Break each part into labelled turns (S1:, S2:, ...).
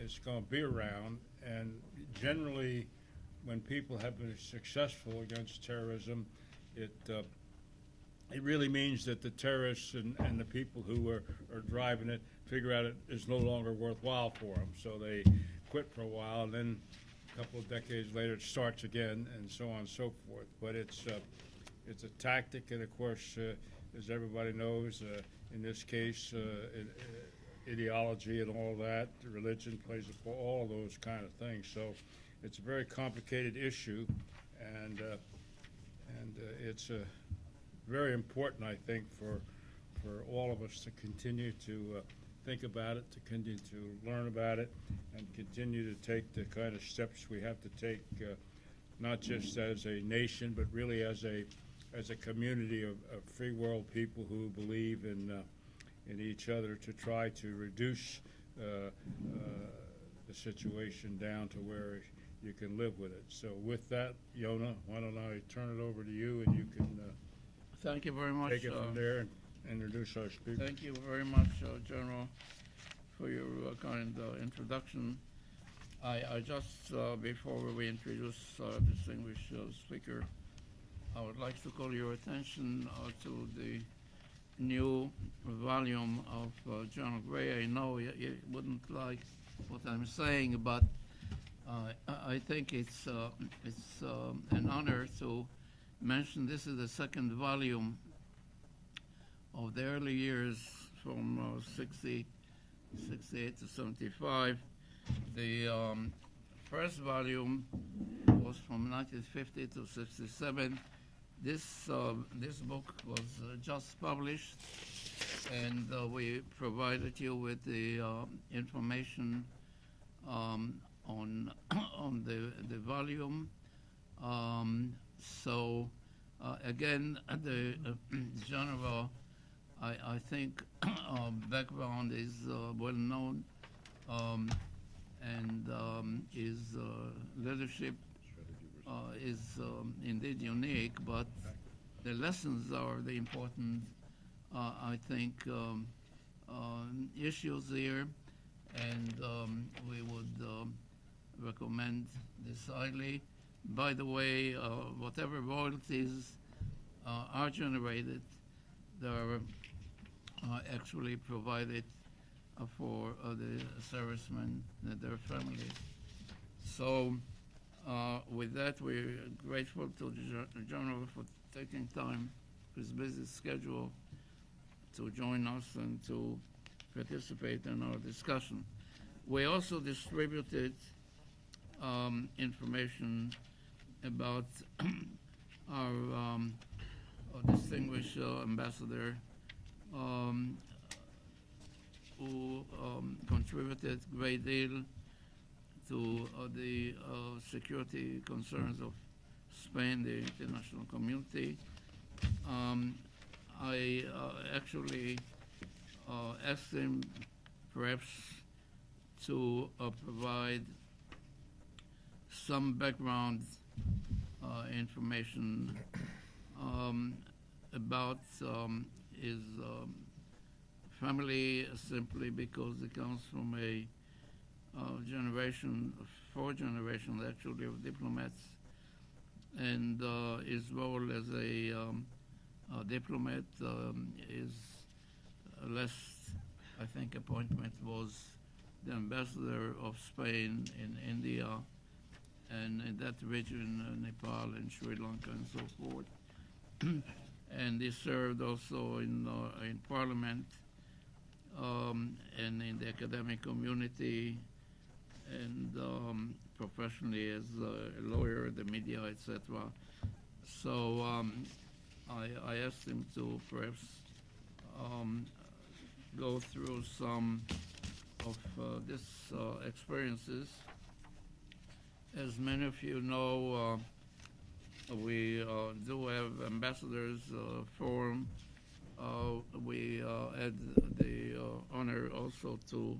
S1: it's going to be around. And generally, when people have been successful against terrorism, it really means that the terrorists and the people who are driving it figure out it is no longer worthwhile for them. So they quit for a while, and then a couple of decades later it starts again, and so on and so forth. But it's a tactic, and of course, as everybody knows, in this case, ideology and all that, religion plays a part, all of those kind of things. So it's a very complicated issue, and it's very important, I think, for all of us to continue to think about it, to continue to learn about it, and continue to take the kind of steps we have to take, not just as a nation, but really as a community of free world people who believe in each other, to try to reduce the situation down to where you can live with it. So with that, Yona, why don't I turn it over to you, and you can
S2: thank you very much.
S1: Take it from there and introduce our speaker.
S2: Thank you very much, General, for your kind introduction. I just, before we introduce our distinguished speaker, I would like to call your attention to the new volume of General Gray. I know you wouldn't like what I'm saying, but I think it's an honor to mention this is the second volume of the early years from 68 to 75. The first volume was from 1950 to 67. This book was just published, and we provided you with the information on the volume. So again, the general, I think, background is well known, and his leadership is indeed unique, but the lessons are the important, I think, issues here, and we would recommend this highly. By the way, whatever royalties are generated, they are actually provided for the servicemen and their families. So with that, we're grateful to the General for taking time, his busy schedule, to join us and to participate in our discussion. We also distributed information about our distinguished ambassador, who contributed a great deal to the security concerns of Spain, the international community. I actually asked him perhaps to provide some background information about his family, simply because he comes from a generation, 4 generations actually, of diplomats, and his role as a diplomat, his last, I think, appointment was the ambassador of Spain in India and in that region, Nepal and Sri Lanka and so forth. And he served also in Parliament and in the academic community, and professionally as a lawyer, the media, etc. So I asked him to perhaps go through some of these experiences. As many of you know, we do have ambassadors forum. We had the honor also to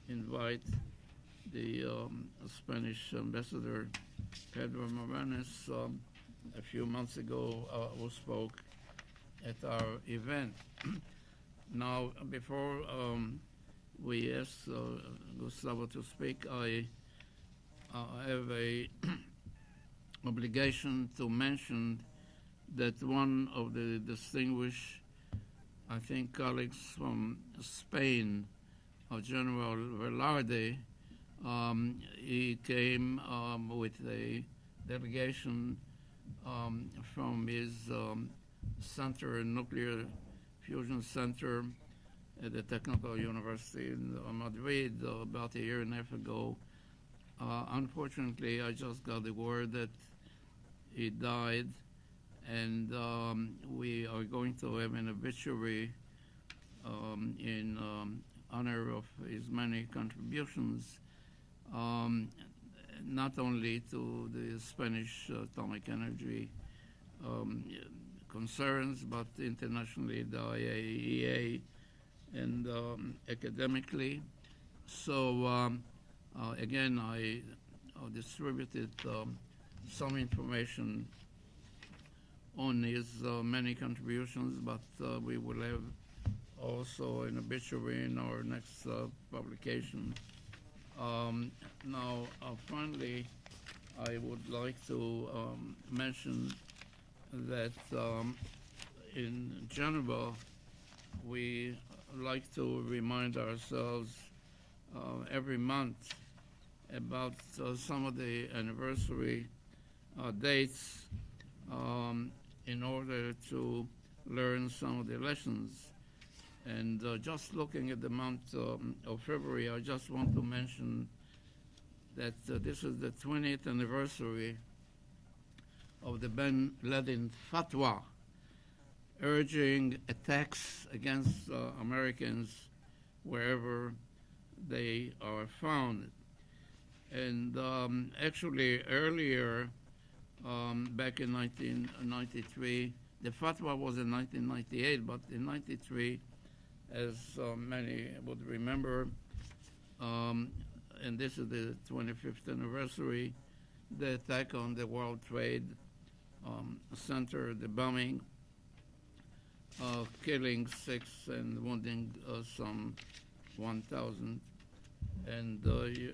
S2: invite the Spanish ambassador Pedro Moranes a few months ago, who spoke at our event. Now, before we asked Gustavo to speak, I have a obligation to mention that one of the distinguished, I think, colleagues from Spain, General Velarde, he came with a delegation from his center, nuclear fusion center at the Technical University in Madrid about a year and a half ago. Unfortunately, I just got the word that he died, and we are going to have an obituary in honor of his many contributions, not only to the Spanish atomic energy concerns, but internationally, the IAEA, and academically. So again, I distributed some information on his many contributions, but we will have also an obituary in our next publication. Now, finally, I would like to mention that in Geneva, we like to remind ourselves every month about some of the anniversary dates in order to learn some of the lessons. And just looking at the month of February, I just want to mention that this is the 20th anniversary of the Ben Laden fatwa, urging attacks against Americans wherever they are found. And actually earlier, back in 1993, the fatwa was in 1998, but in 93, as many would remember, and this is the 25th anniversary, the attack on the World Trade Center, the bombing, killing 6 and wounding some 1,000. And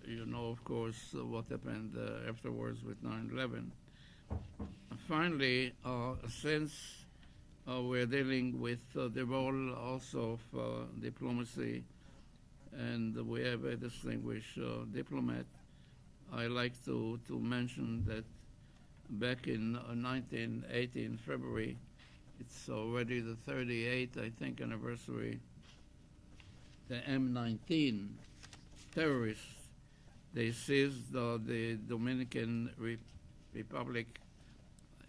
S2: you know, of course, what happened afterwards with 9/11. Finally, since we're dealing with the role also of diplomacy, and we have a distinguished diplomat, I like to mention that back in 1980, in February, it's already the 38th, I think, anniversary, the M19 terrorists, they seized the Dominican Republic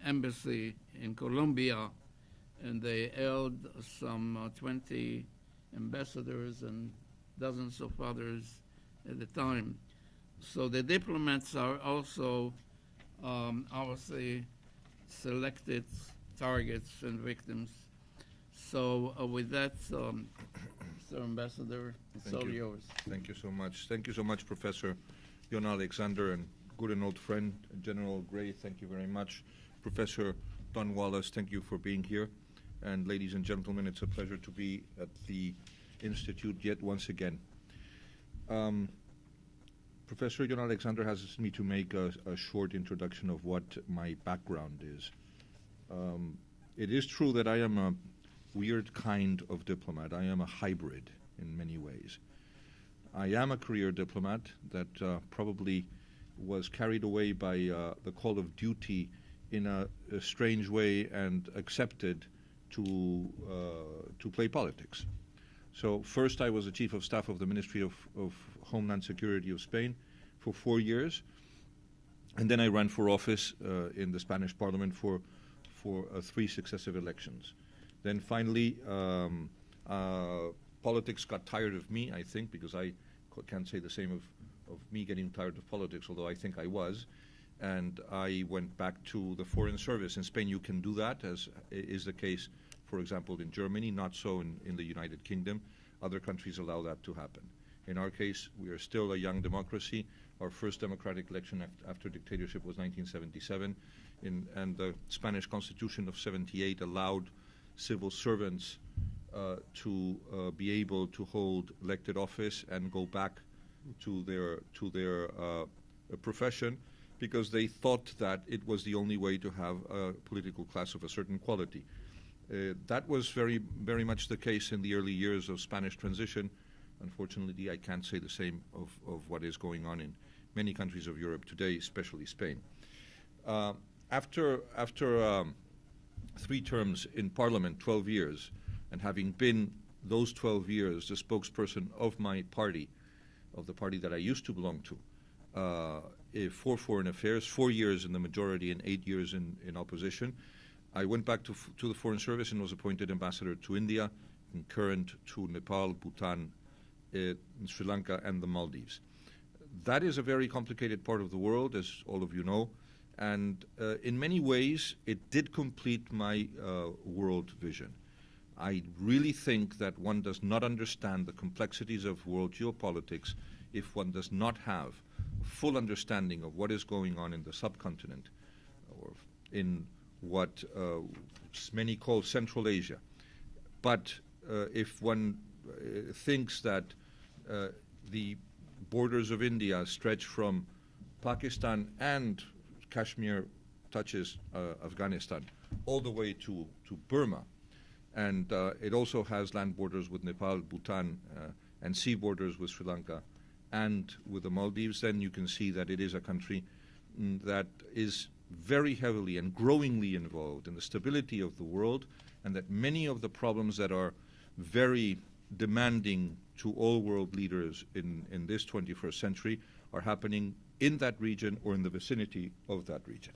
S2: embassy in Colombia, and they held some 20 ambassadors and dozens of others at the time. So the diplomats are also obviously selected targets and victims. So with that, Mr. Ambassador, it's all yours.
S3: Thank you so much. Thank you so much, Professor Jon Alexander, and good and old friend, General Gray. Thank you very much. Professor Don Wallace, thank you for being here. And ladies and gentlemen, it's a pleasure to be at the Institute yet once again. Professor Jon Alexander has asked me to make a short introduction of what my background is. It is true that I am a weird kind of diplomat. I am a hybrid in many ways. I am a career diplomat that probably was carried away by the call of duty in a strange way and accepted to play politics. So first I was the Chief of Staff of the Ministry of Homeland Security of Spain for 4 years, and then I ran for office in the Spanish Parliament for 3 successive elections. Then finally, politics got tired of me, I think, because I can't say the same of me getting tired of politics, although I think I was. And I went back to the Foreign Service. In Spain, you can do that, as is the case, for example, in Germany, not so in the United Kingdom. Other countries allow that to happen. In our case, we are still a young democracy. Our first democratic election after dictatorship was 1977, and the Spanish Constitution of '78 allowed civil servants to be able to hold elected office and go back to their profession, because they thought that it was the only way to have a political class of a certain quality. That was very, very much the case in the early years of Spanish transition. Unfortunately, I can't say the same of what is going on in many countries of Europe today, especially Spain. After 3 terms in Parliament, 12 years, and having been those 12 years the spokesperson of my party, of the party that I used to belong to, for foreign affairs, 4 years in the majority and 8 years in opposition, I went back to the Foreign Service and was appointed ambassador to India, concurrent to Nepal, Bhutan, Sri Lanka, and the Maldives. That is a very complicated part of the world, as all of you know, and in many ways it did complete my world vision. I really think that one does not understand the complexities of world geopolitics if one does not have a full understanding of what is going on in the subcontinent, or in what many call Central Asia. But if one thinks that the borders of India stretch from Pakistan and Kashmir touches Afghanistan all the way to Burma, and it also has land borders with Nepal, Bhutan, and sea borders with Sri Lanka and with the Maldives, then you can see that it is a country that is very heavily and growingly involved in the stability of the world, and that many of the problems that are very demanding to all world leaders in this 21st century are happening in that region or in the vicinity of that region.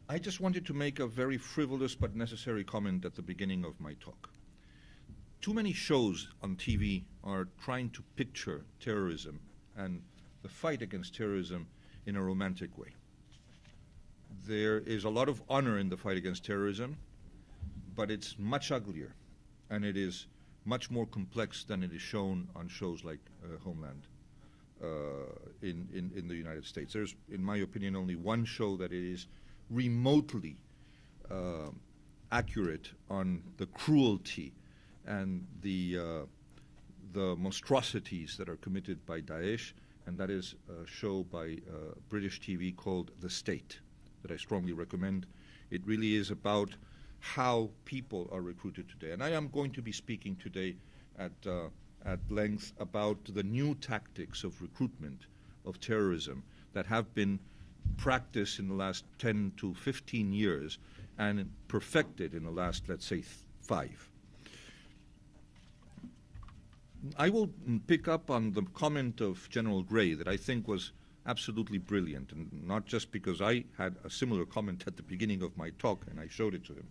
S3: I just wanted to make a very frivolous but necessary comment at the beginning of my talk. Too many shows on TV are trying to picture terrorism and the fight against terrorism in a romantic way. There is a lot of honor in the fight against terrorism, but it's much uglier, and it is much more complex than it is shown on shows like Homeland in the United States. There's, in my opinion, only one show that is remotely accurate on the cruelty and the monstrosities that are committed by Daesh, and that is a show by British TV called The State, that I strongly recommend. It really is about how people are recruited today. And I am going to be speaking today at length about the new tactics of recruitment of terrorism that have been practiced in the last 10 to 15 years and perfected in the last, let's say, 5. I will pick up on the comment of General Gray that I think was absolutely brilliant, and not just because I had a similar comment at the beginning of my talk and I showed it to him,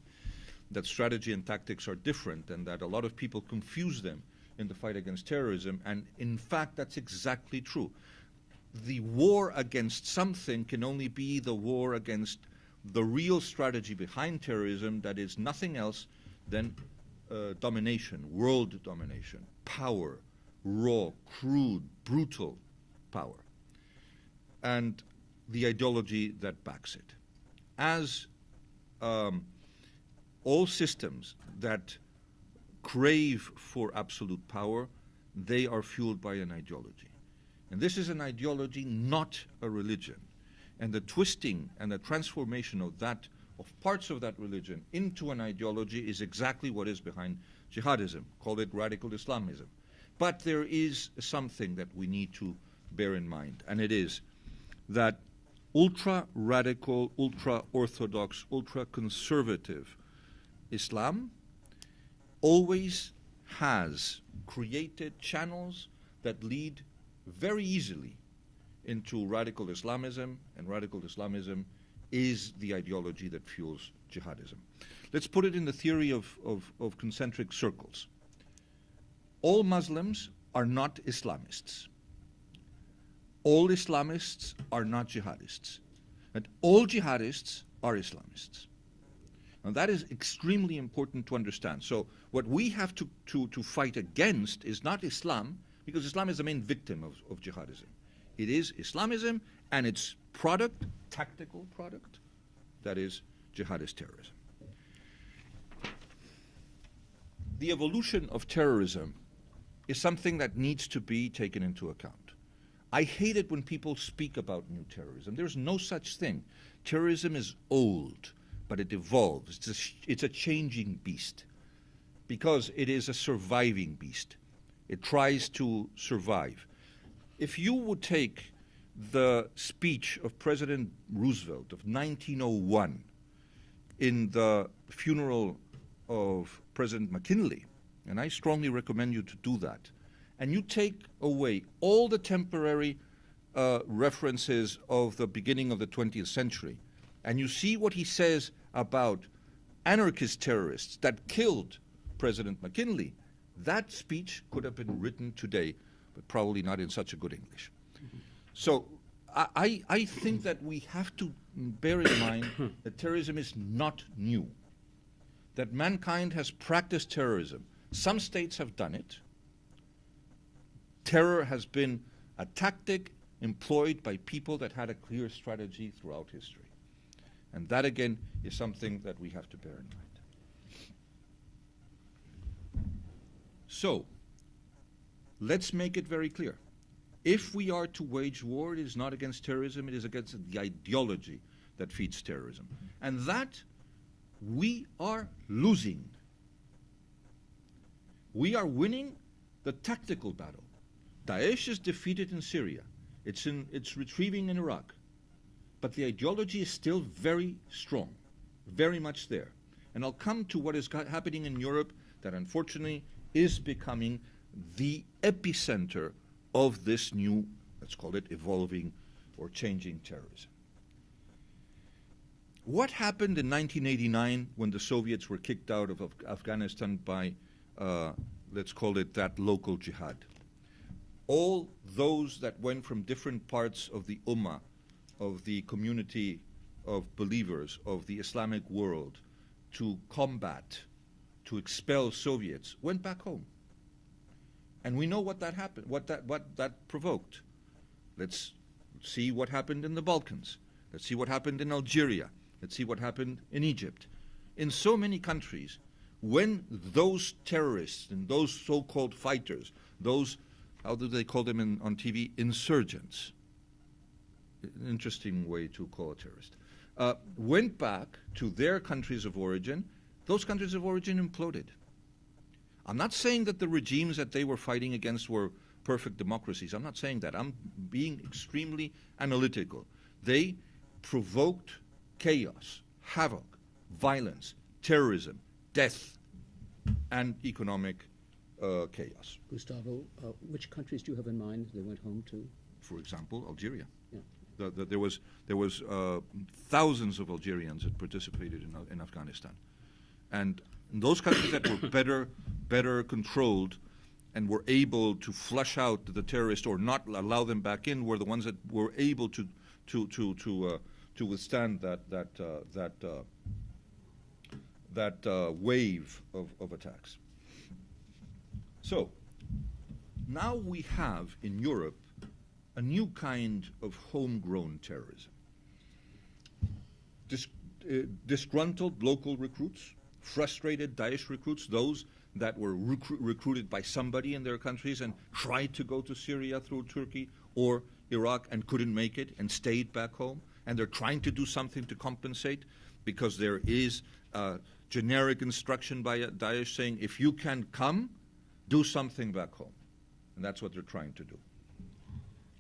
S3: that strategy and tactics are different and that a lot of people confuse them in the fight against terrorism, and in fact that's exactly true. The war against something can only be the war against the real strategy behind terrorism, that is nothing else than domination, world domination, power, raw, crude, brutal power, and the ideology that backs it. As all systems that crave for absolute power, they are fueled by an ideology. And this is an ideology, not a religion. And the twisting and the transformation of parts of that religion into an ideology is exactly what is behind jihadism. Call it radical Islamism. But there is something that we need to bear in mind, and it is that ultra-radical, ultra-orthodox, ultra-conservative Islam always has created channels that lead very easily into radical Islamism, and radical Islamism is the ideology that fuels jihadism. Let's put it in the theory of concentric circles. All Muslims are not Islamists. All Islamists are not jihadists. And all jihadists are Islamists. And that is extremely important to understand. So what we have to fight against is not Islam, because Islam is the main victim of jihadism. It is Islamism and its product, tactical product, that is jihadist terrorism. The evolution of terrorism is something that needs to be taken into account. I hate it when people speak about new terrorism. There's no such thing. Terrorism is old, but it evolves. It's a changing beast because it is a surviving beast. It tries to survive. If you would take the speech of President Roosevelt of 1901 in the funeral of President McKinley, and I strongly recommend you to do that, and you take away all the temporary references of the beginning of the 20th century, and you see what he says about anarchist terrorists that killed President McKinley, that speech could have been written today, but probably not in such a good English. So I think that we have to bear in mind that terrorism is not new, that mankind has practiced terrorism. Some states have done it. Terror has been a tactic employed by people that had a clear strategy throughout history. And that, again, is something that we have to bear in mind. So, let's make it very clear. If we are to wage war, it is not against terrorism, it is against the ideology that feeds terrorism. And that we are losing. We are winning the tactical battle. Daesh is defeated in Syria. It's retrieving in Iraq. But the ideology is still very strong, very much there. And I'll come to what is happening in Europe that unfortunately is becoming the epicenter of this new, let's call it evolving or changing terrorism. What happened in 1989 when the Soviets were kicked out of Afghanistan by, let's call it that local jihad? All those that went from different parts of the Ummah, of the community of believers of the Islamic world, to combat, to expel Soviets, went back home. And we know what that happened, what that provoked. Let's see what happened in the Balkans. Let's see what happened in Algeria. Let's see what happened in Egypt. In so many countries, when those terrorists and those so-called fighters, those, how do they call them on TV, insurgents, an interesting way to call a terrorist, went back to their countries of origin, those countries of origin imploded. I'm not saying that the regimes that they were fighting against were perfect democracies. I'm not saying that. I'm being extremely analytical. They provoked chaos, havoc, violence, terrorism, death, and economic chaos.
S4: Gustavo, which countries do you have in mind they went home to?
S3: For example, Algeria.
S4: Yeah.
S3: There was thousands of Algerians that participated in Afghanistan. And those countries that were better controlled and were able to flush out the terrorists or not allow them back in were the ones that were able to withstand that wave of attacks. So now we have in Europe a new kind of homegrown terrorism. Disgruntled local recruits, frustrated Daesh recruits, those that were recruited by somebody in their countries and tried to go to Syria through Turkey or Iraq and couldn't make it and stayed back home, and they're trying to do something to compensate because there is generic instruction by Daesh saying, if you can come, do something back home. And that's what they're trying to do.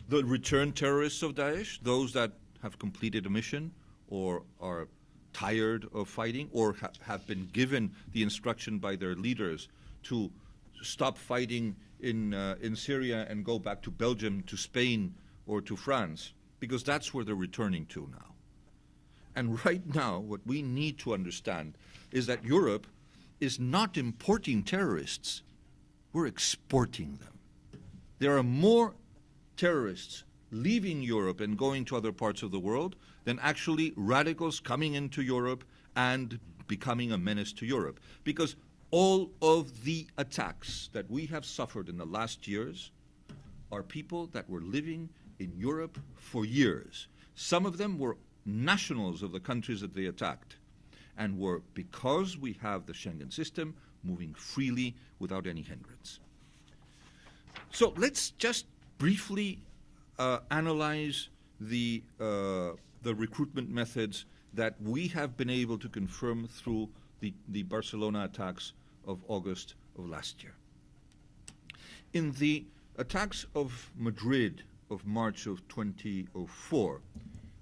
S3: The returned terrorists of Daesh, those that have completed a mission or are tired of fighting or have been given the instruction by their leaders to stop fighting in Syria and go back to Belgium, to Spain, or to France, because that's where they're returning to now. And right now, what we need to understand is that Europe is not importing terrorists, we're exporting them. There are more terrorists leaving Europe and going to other parts of the world than actually radicals coming into Europe and becoming a menace to Europe. Because all of the attacks that we have suffered in the last years are people that were living in Europe for years. Some of them were nationals of the countries that they attacked. and were, because we have the Schengen system, moving freely without any hindrance. So let's just briefly analyze the recruitment methods that we have been able to confirm through the Barcelona attacks of August of last year. In the attacks of Madrid of March of 2004,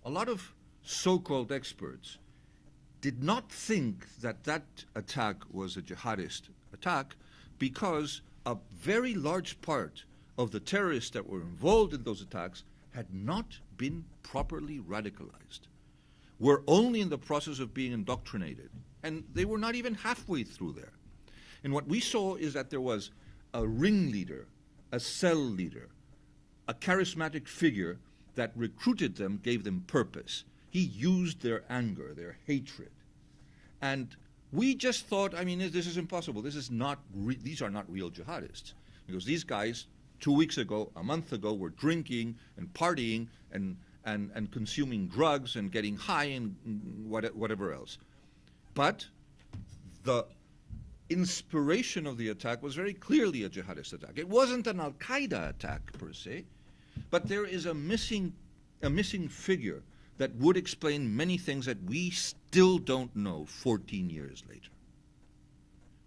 S3: a lot of so-called experts did not think that that attack was a jihadist attack because a very large part of the terrorists that were involved in those attacks had not been properly radicalized, were only in the process of being indoctrinated, and they were not even halfway through there. And what we saw is that there was a ringleader, a cell leader, a charismatic figure that recruited them, gave them purpose. He used their anger, their hatred. And we just thought, I mean, this is impossible. These are not real jihadists. Because these guys, 2 weeks ago, a month ago, were drinking and partying and consuming drugs and getting high and whatever else. But the inspiration of the attack was very clearly a jihadist attack. It wasn't an al-Qaeda attack per se, but there is a missing figure that would explain many things that we still don't know 14 years later.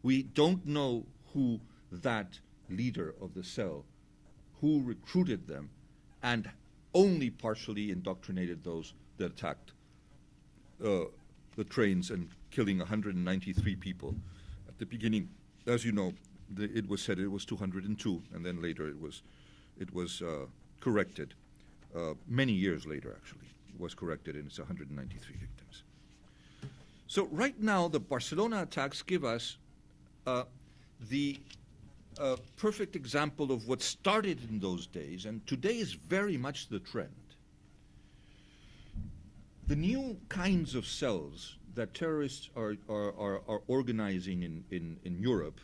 S3: We don't know who that leader of the cell, who recruited them and only partially indoctrinated those that attacked the trains and killing 193 people. At the beginning, as you know, it was said it was 202, and then later it was corrected. Many years later, actually, it was corrected, and it's 193 victims. So right now, the Barcelona attacks give us the perfect example of what started in those days, and today is very much the trend. The new kinds of cells that terrorists are organizing in Europe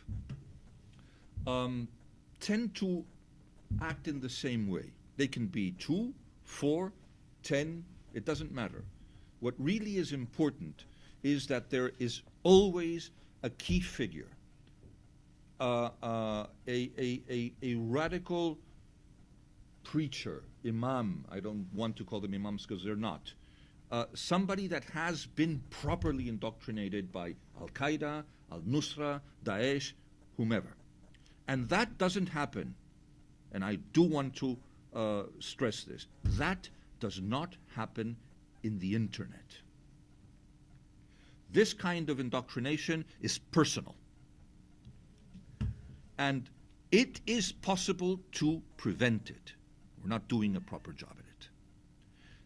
S3: tend to act in the same way. They can be 2, 4, 10, it doesn't matter. What really is important is that there is always a key figure, a radical preacher, imam. I don't want to call them imams because they're not. Somebody that has been properly indoctrinated by Al-Qaeda, Al-Nusra, Daesh, whomever. And that doesn't happen, and I do want to stress this, that does not happen in the internet. This kind of indoctrination is personal. And it is possible to prevent it. We're not doing a proper job at it.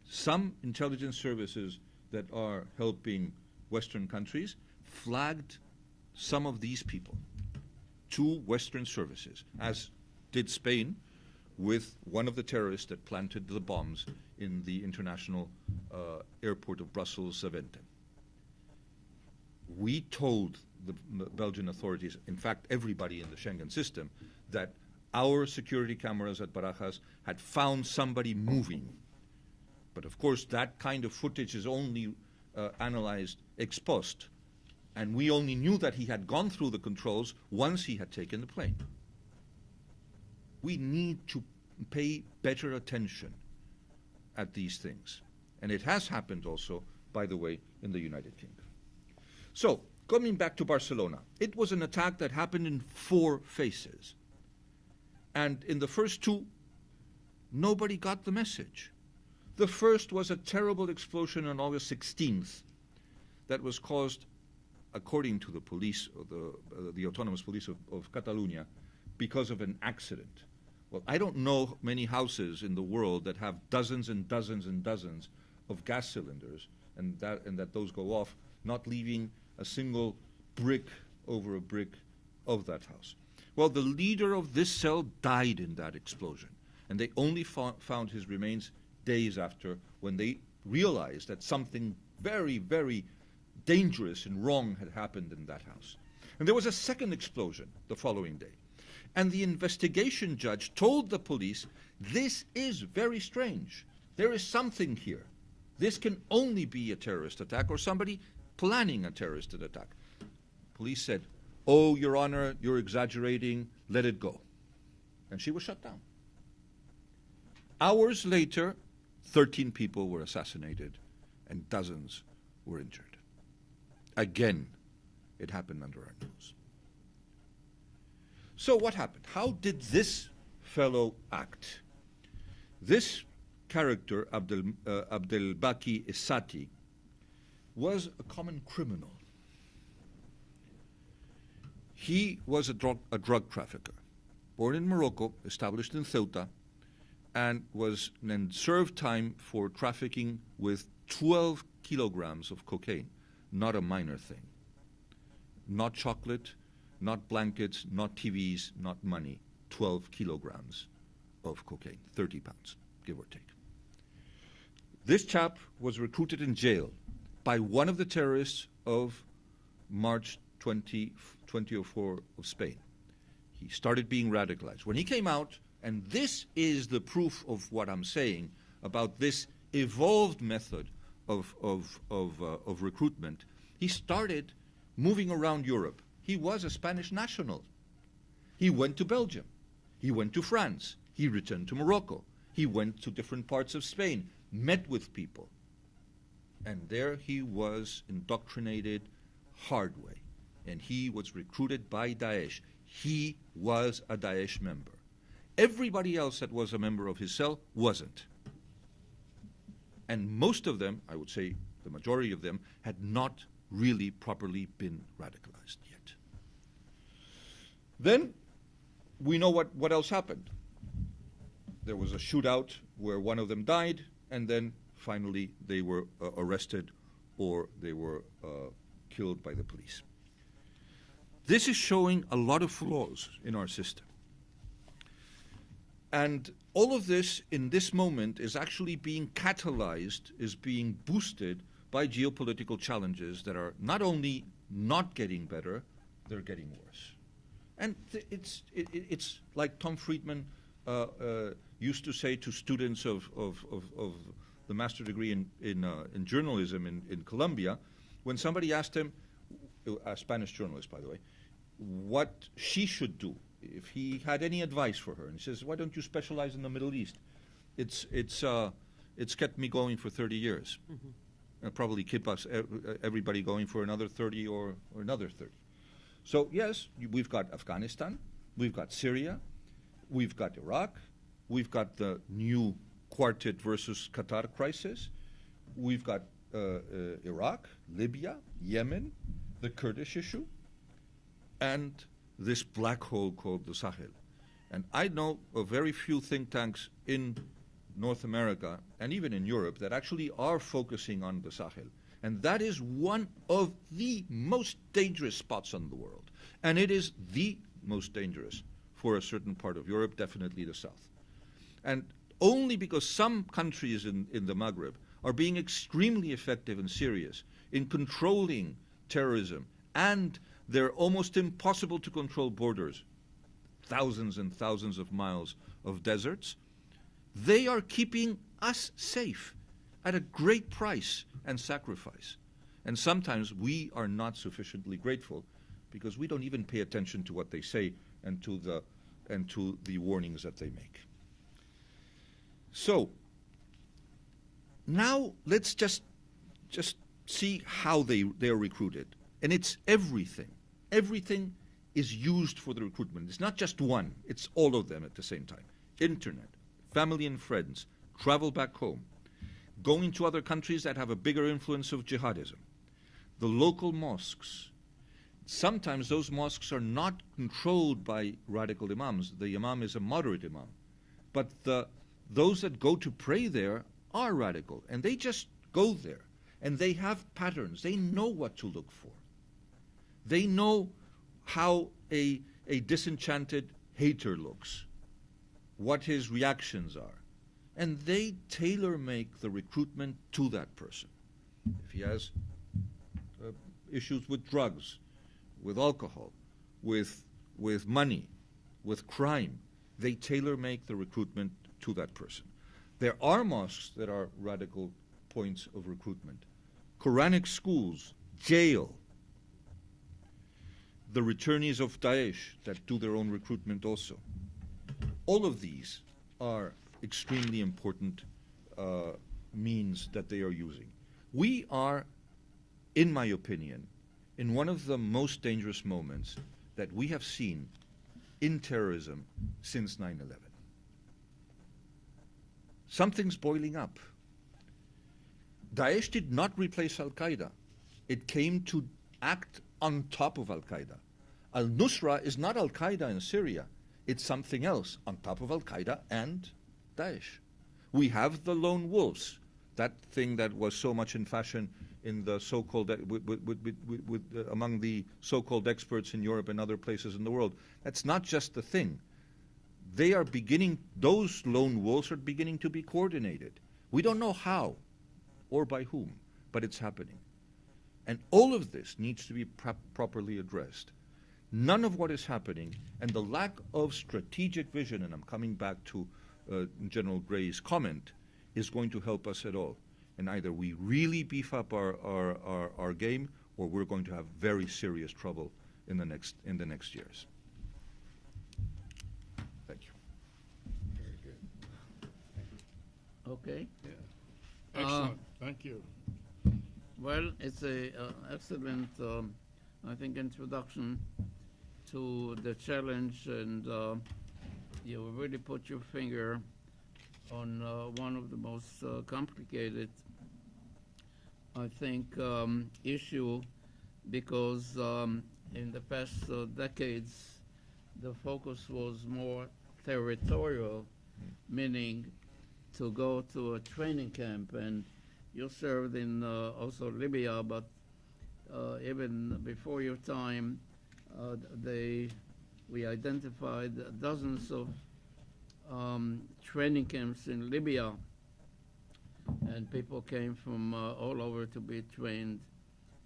S3: Some intelligence services that are helping Western countries flagged some of these people to Western services, as did Spain with one of the terrorists that planted the bombs in the international airport of Brussels, Zaventem. We told the Belgian authorities, in fact everybody in the Schengen system, that our security cameras at Barajas had found somebody moving. But of course that kind of footage is only analyzed ex post, and we only knew that he had gone through the controls once he had taken the plane. We need to pay better attention at these things. And it has happened also, by the way, in the United Kingdom. So, coming back to Barcelona, it was an attack that happened in 4 phases. And in the first 2, nobody got the message. The first was a terrible explosion on August 16th that was caused, according to the police, the autonomous police of Catalonia, because of an accident. Well, I don't know many houses in the world that have dozens and dozens and dozens of gas cylinders and that those go off, not leaving a single brick over a brick of that house. Well, the leader of this cell died in that explosion, and they only found his remains days after, when they realized that something very, very dangerous and wrong had happened in that house. And there was a second explosion the following day. And the investigation judge told the police, this is very strange. There is something here. This can only be a terrorist attack or somebody planning a terrorist attack. Police said, "Oh, Your Honor, you're exaggerating, let it go." And she was shut down. Hours later, 13 people were assassinated and dozens were injured. Again, it happened under our nose. So what happened? How did this fellow act? This character, Abdelbaki Essati, was a common criminal. He was a drug trafficker, born in Morocco, established in Ceuta, and then served time for trafficking with 12 kilograms of cocaine. Not a minor thing. Not chocolate, not blankets, not TVs, not money. 12 kilograms of cocaine, 30 pounds, give or take. This chap was recruited in jail by one of the terrorists of March 2004 of Spain. He started being radicalized. When he came out, and this is the proof of what I'm saying about this evolved method of recruitment, he started moving around Europe. He was a Spanish national. He went to Belgium. He went to France. He returned to Morocco. He went to different parts of Spain, met with people. And there he was indoctrinated hard way. And he was recruited by Daesh. He was a Daesh member. Everybody else that was a member of his cell wasn't. And most of them, I would say the majority of them, had not really properly been radicalized yet. Then we know what else happened. There was a shootout where one of them died, and then finally they were arrested or they were killed by the police. This is showing a lot of flaws in our system. And all of this in this moment is actually being catalyzed, is being boosted by geopolitical challenges that are not only not getting better, they're getting worse. And it's like Tom Friedman used to say to students of the master degree in journalism in Columbia, when somebody asked him, a Spanish journalist, by the way, what she should do, if he had any advice for her. And he says, "Why don't you specialize in the Middle East? It's kept me going for 30 years. Mm-hmm. And probably keep us, everybody going for another 30 or another 30. So yes, we've got Afghanistan, we've got Syria, we've got Iraq, we've got the new Quartet versus Qatar crisis, we've got Iraq, Libya, Yemen, the Kurdish issue, and this black hole called the Sahel. And I know of very few think tanks in North America and even in Europe that actually are focusing on the Sahel. And that is one of the most dangerous spots in the world. And it is the most dangerous for a certain part of Europe, definitely the south. And only because some countries in the Maghreb are being extremely effective and serious in controlling terrorism, and they're almost impossible to control borders, thousands and thousands of miles of deserts, they are keeping us safe at a great price and sacrifice. And sometimes we are not sufficiently grateful because we don't even pay attention to what they say and to the warnings that they make. So now let's just see how they are recruited. And it's everything. Everything is used for the recruitment. It's not just one. It's all of them at the same time. Internet, family and friends, travel back home, going to other countries that have a bigger influence of jihadism, the local mosques. Sometimes those mosques are not controlled by radical imams. The imam is a moderate imam. But those that go to pray there are radical, and they just go there. And they have patterns. They know what to look for. They know how a disenchanted hater looks, what his reactions are. And they tailor-make the recruitment to that person. If he has issues with drugs, with alcohol, with money, with crime, they tailor-make the recruitment to that person. There are mosques that are radical points of recruitment. Quranic schools jail the returnees of Daesh that do their own recruitment also. All of these are extremely important means that they are using. We are, in my opinion, in one of the most dangerous moments that we have seen in terrorism since 9/11. Something's boiling up. Daesh did not replace Al-Qaeda. It came to act on top of Al-Qaeda. Al-Nusra is not Al-Qaeda in Syria. It's something else on top of Al-Qaeda and Daesh. We have the lone wolves, that thing that was so much in fashion in the so-called among the so-called experts in Europe and other places in the world. That's not just the thing. They are beginning, those lone wolves are beginning to be coordinated. We don't know how or by whom, but it's happening. And all of this needs to be properly addressed. None of what is happening and the lack of strategic vision, and I'm coming back to General Gray's comment, is going to help us at all. And either we really beef up our game, or we're going to have very serious trouble in the next years. Thank you.
S1: Very good.
S2: Okay.
S1: Yeah. Excellent. Thank you.
S2: Well, it's a excellent, I think, introduction to the challenge, and you really put your finger on one of the most complicated, I think, issue, because in the past decades, the focus was more territorial, meaning to go to a training camp, and you served in also Libya, but even before your time, we identified dozens of training camps in Libya, and people came from all over to be trained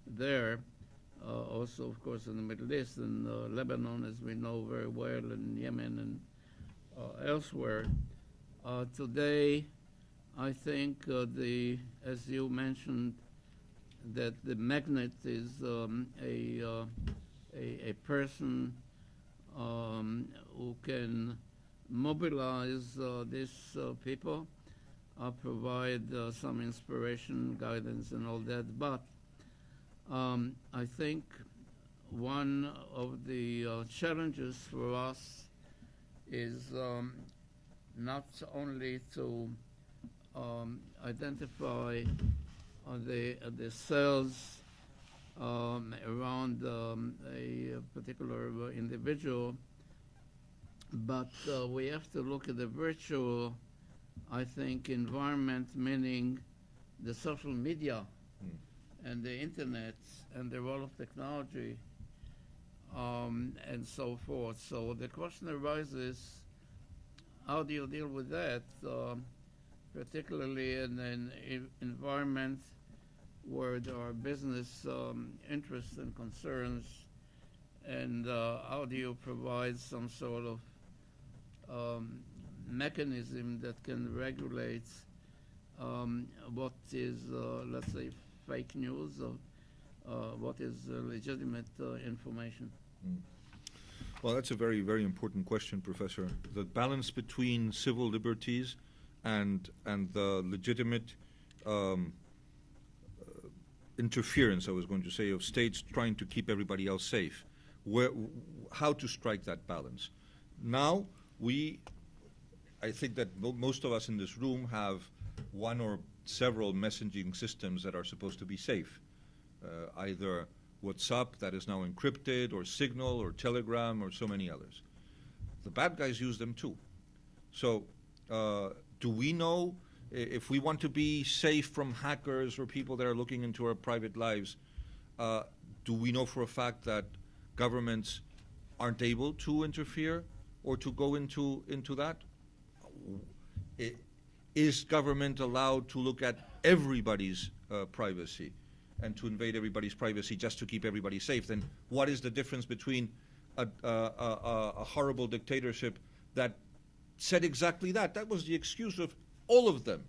S2: there. Also, of course, in the Middle East and Lebanon, as we know very well, and Yemen and elsewhere. Today, I think as you mentioned, that the magnet is a person who can mobilize these people, provide some inspiration, guidance, and all that. But I think one of the challenges for us is not only to identify the cells around a particular individual, but we have to look at the virtual, I think, environment, meaning the social media and the internet and the role of technology and so forth. So the question arises, how do you deal with that, particularly in an environment where there are business interests and concerns, and how do you provide some sort of mechanism that can regulate what is, let's say, fake news, or what is legitimate information?
S3: Well, that's a very, very important question, Professor. The balance between civil liberties and the legitimate interference, I was going to say, of states trying to keep everybody else safe. How to strike that balance? Now, I think that most of us in this room have one or several messaging systems that are supposed to be safe. Either WhatsApp, that is now encrypted, or Signal, or Telegram, or so many others. The bad guys use them too. So do we know if we want to be safe from hackers or people that are looking into our private lives? Do we know for a fact that governments aren't able to interfere or to go into that? Is government allowed to look at everybody's privacy and to invade everybody's privacy just to keep everybody safe? Then what is the difference between a horrible dictatorship that said exactly that? That was the excuse of all of them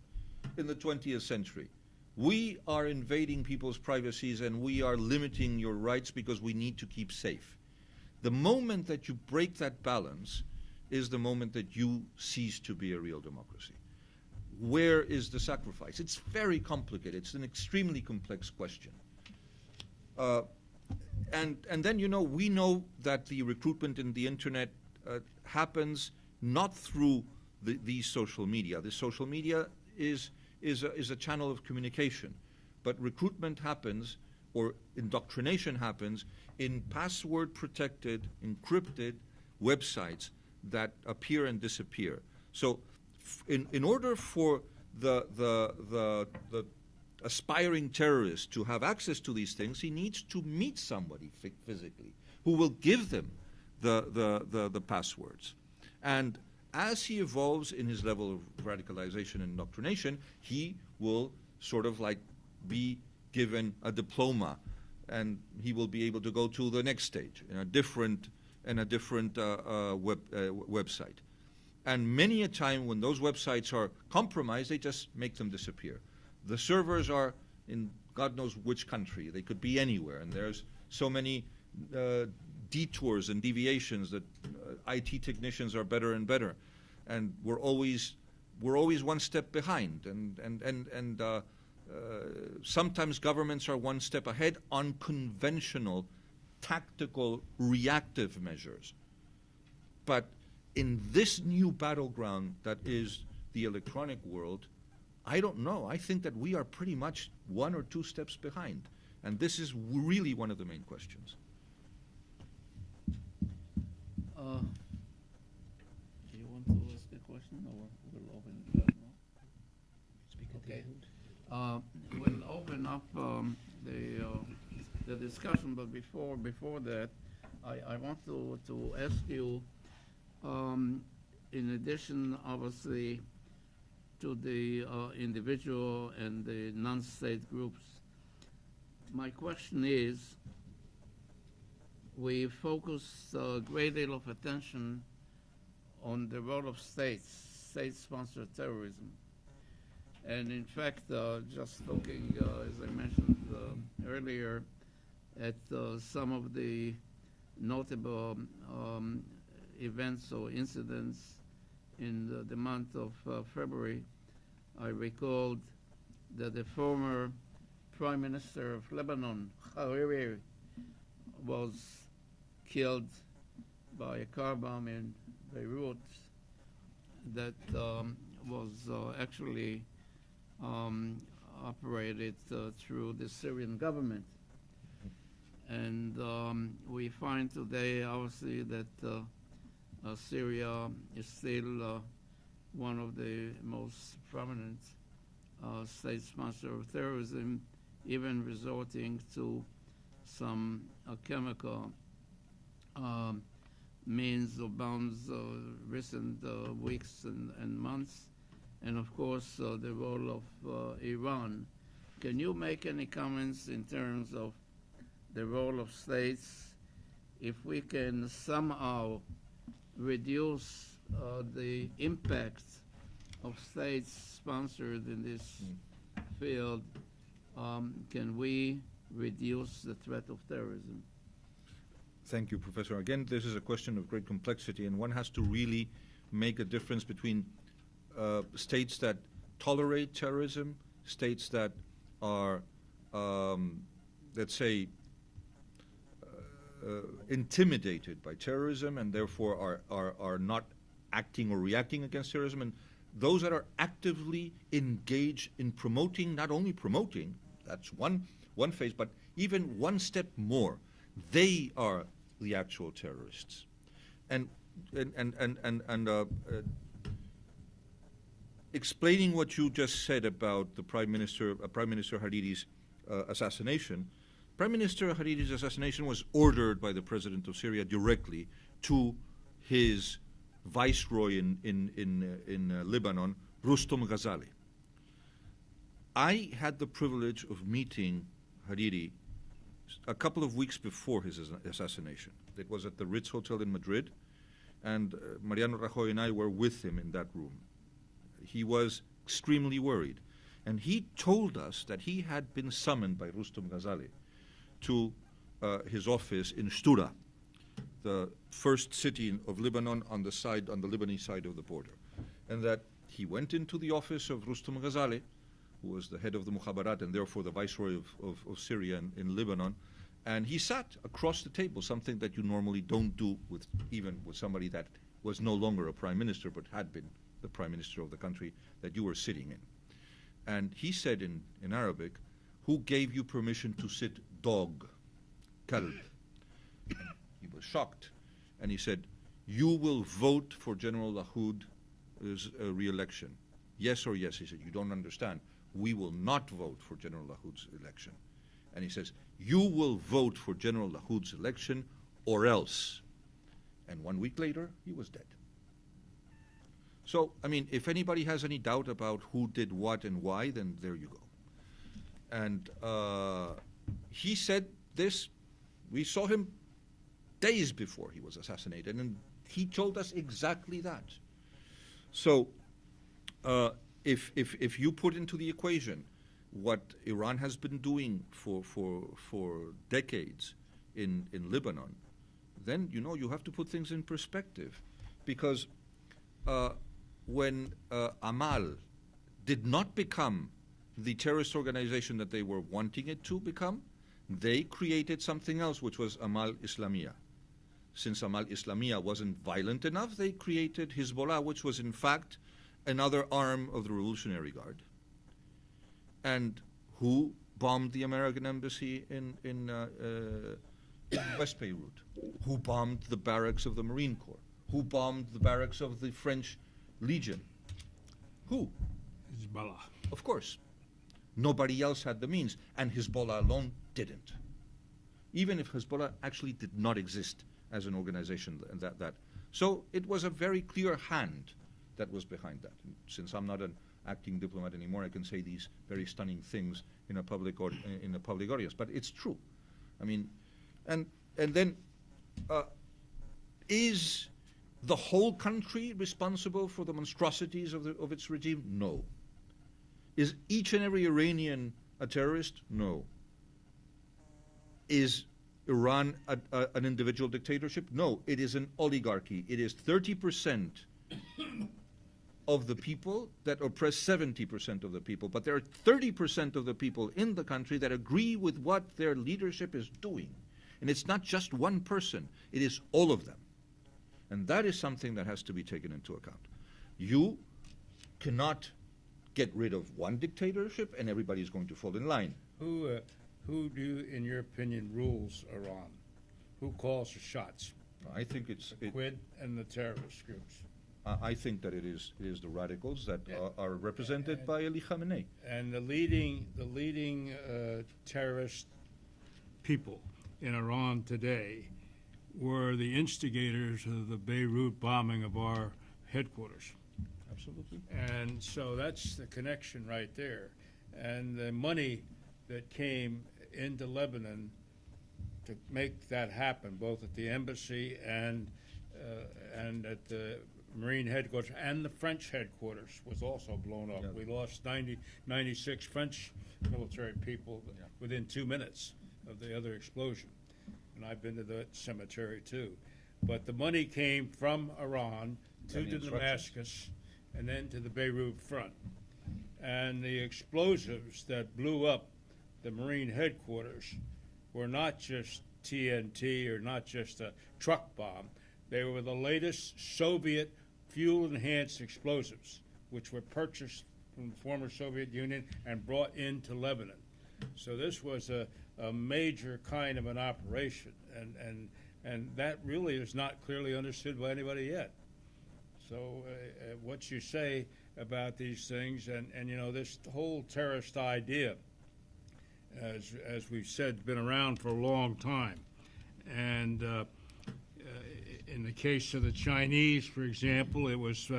S3: in the 20th century. we are invading people's privacies and we are limiting your rights because we need to keep safe. The moment that you break that balance is the moment that you cease to be a real democracy. Where is the sacrifice? It's very complicated. It's an extremely complex question. And then, you know, we know that the recruitment in the internet happens not through these social media. The social media is a channel of communication. But recruitment happens, or indoctrination happens, in password-protected, encrypted websites that appear and disappear. So in order for the aspiring terrorist to have access to these things, he needs to meet somebody physically who will give them the passwords. And as he evolves in his level of radicalization and indoctrination, he will sort of like be given a diploma, and he will be able to go to the next stage in a different website. And many a time when those websites are compromised, they just make them disappear. The servers are in God knows which country. They could be anywhere, and there's so many detours and deviations that IT technicians are better and better, and we're always one step behind. And sometimes governments are one step ahead on conventional, tactical, reactive measures. But in this new battleground that is the electronic world, I don't know. I think that we are pretty much 1 or 2 steps behind. And this is really one of the main questions.
S2: Do you want to ask a question, or we'll open it up now?
S4: Speak at the
S2: Okay.
S4: end.
S2: We'll open up the discussion, but before that, I want to ask you, in addition, obviously, to the individual and the non-state groups, my question is, we focus a great deal of attention on the role of state-sponsored terrorism. And in fact, just looking, as I mentioned earlier, at some of the notable events or incidents in the month of February, I recalled that the former Prime Minister of Lebanon, Herrera, was killed by a car bomb in Beirut that was actually operated through the Syrian government. And we find today, obviously, that Syria is still one of the most prominent state sponsors of terrorism, even resorting to some chemical means or bombs recent weeks and months, and of course the role of Iran. Can you make any comments in terms of the role of states, if we can somehow reduce the impact of states sponsored in this field, can we reduce the threat of terrorism?
S3: Thank you, Professor. Again, this is a question of great complexity, and one has to really make a difference between states that tolerate terrorism, states that are, let's say, intimidated by terrorism and therefore are not acting or reacting against terrorism, and those that are actively engaged in promoting, not only promoting, that's one phase, but even one step more. They are the actual terrorists. And explaining what you just said about the Prime Minister Hariri's assassination, Prime Minister Hariri's assassination was ordered by the President of Syria directly to his viceroy in Lebanon, Rustam Ghazali. I had the privilege of meeting Hariri a couple of weeks before his assassination. It was at the Ritz Hotel in Madrid, and Mariano Rajoy and I were with him in that room. He was extremely worried. And he told us that he had been summoned by Rustam Ghazali to his office in Stura, the first city of Lebanon on the Lebanese side of the border. And that he went into the office of Rustam Ghazali, who was the head of the Mukhabarat and therefore the viceroy of Syria in Lebanon, and he sat across the table, something that you normally don't do even with somebody that was no longer a prime minister but had been the prime minister of the country that you were sitting in. And he said in Arabic, "Who gave you permission to sit dog, kalb?" He was shocked. And he said, "You will vote for General Lahoud's re-election. Yes or yes?" He said, "You don't understand. We will not vote for General Lahoud's election." And he says, "You will vote for General Lahoud's election or else." And 1 week later, he was dead. So, I mean, if anybody has any doubt about who did what and why, then there you go. And he said this, we saw him days before he was assassinated, and he told us exactly that. So, if you put into the equation what Iran has been doing for decades in Lebanon, then you have to put things in perspective, because when Amal did not become the terrorist organization that they were wanting it to become, they created something else, which was Amal Islamiyah. Since Amal Islamiyah wasn't violent enough, they created Hezbollah, which was in fact another arm of the Revolutionary Guard. And who bombed the American embassy in West Beirut? Who bombed the barracks of the Marine Corps? Who bombed the barracks of the French Legion? Who?
S1: Hezbollah.
S3: Of course. Nobody else had the means, and Hezbollah alone didn't. Even if Hezbollah actually did not exist as an organization, so it was a very clear hand that was behind that. And since I'm not an acting diplomat anymore, I can say these very stunning things in a public audience. But it's true. I mean, and then is the whole country responsible for the monstrosities of its regime? No. Is each and every Iranian a terrorist? No. Is Iran an individual dictatorship? No, it is an oligarchy. It is 30% of the people that oppress 70% of the people. But there are 30% of the people in the country that agree with what their leadership is doing. And it's not just one person, it is all of them. And that is something that has to be taken into account. You cannot get rid of one dictatorship and everybody is going to fall in line.
S1: Who do, in your opinion, rules Iran? Who calls the shots?
S3: I think it's
S1: the Quid and the terrorist groups.
S3: I think that it is the radicals that are represented by Ali Khamenei.
S1: And the leading terrorist people in Iran today were the instigators of the Beirut bombing of our headquarters.
S3: Absolutely.
S1: And so that's the connection right there. And the money that came into Lebanon to make that happen, both at the embassy and at the Marine headquarters, and the French headquarters was also blown up. Yeah. We lost 96 French military people within 2 minutes of the other explosion. And I've been to the cemetery too. But the money came from Iran to Damascus and then to the Beirut front. And the explosives that blew up the Marine headquarters were not just TNT or not just a truck bomb. They were the latest Soviet fuel-enhanced explosives, which were purchased from the former Soviet Union and brought into Lebanon. So this was a major kind of an operation, and that really is not clearly understood by anybody yet. So what you say about these things, and this whole terrorist idea, as we've said, been around for a long time. And in the case of the Chinese, for example, it was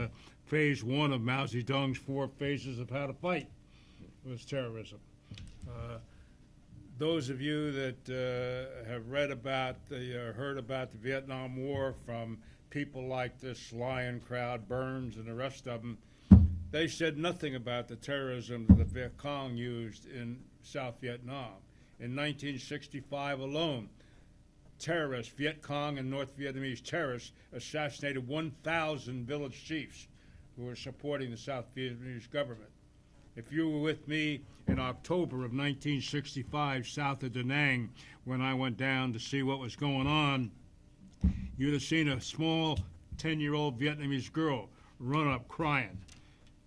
S1: phase one of Mao Zedong's 4 phases of how to fight was terrorism. Those of you that have read about or heard about the Vietnam War from people like this Lion Crowd, Burns, and the rest of them, they said nothing about the terrorism that the Viet Cong used in South Vietnam. In 1965 alone, terrorists, Viet Cong and North Vietnamese terrorists, assassinated 1,000 village chiefs who were supporting the South Vietnamese government. If you were with me in October of 1965 south of Da Nang when I went down to see what was going on, you'd have seen a small 10-year-old Vietnamese girl run up crying.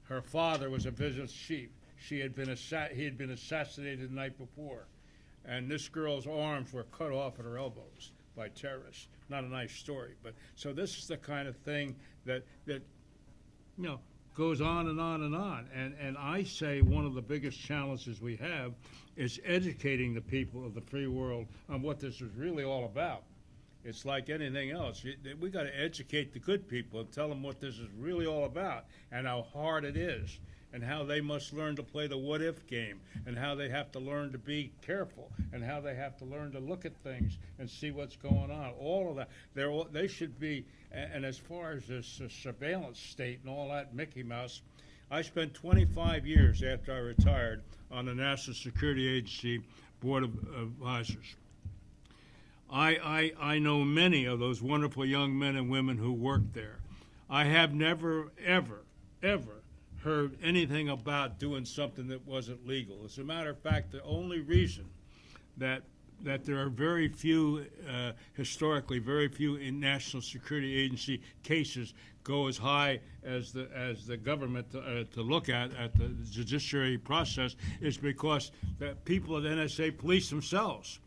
S1: Her father was a village chief. He had been assassinated the night before. And this girl's arms were cut off at her elbows by terrorists. Not a nice story. But so this is the kind of thing that goes on and on and on. And I say one of the biggest challenges we have is educating the people of the free world on what this is really all about. It's like anything else. We got to educate the good people and tell them what this is really all about and how hard it is and how they must learn to play the what-if game and how they have to learn to be careful and how they have to learn to look at things and see what's going on. All of that. They should be, and as far as this surveillance state and all that Mickey Mouse, I spent 25 years after I retired on the National Security Agency Board of Advisors. I know many of those wonderful young men and women who worked there. I have never, ever, ever heard anything about doing something that wasn't legal. As a matter of fact, the only reason that there are very few, historically, very few in National Security Agency cases go as high as the government to look at the judiciary process is because the people at NSA police themselves.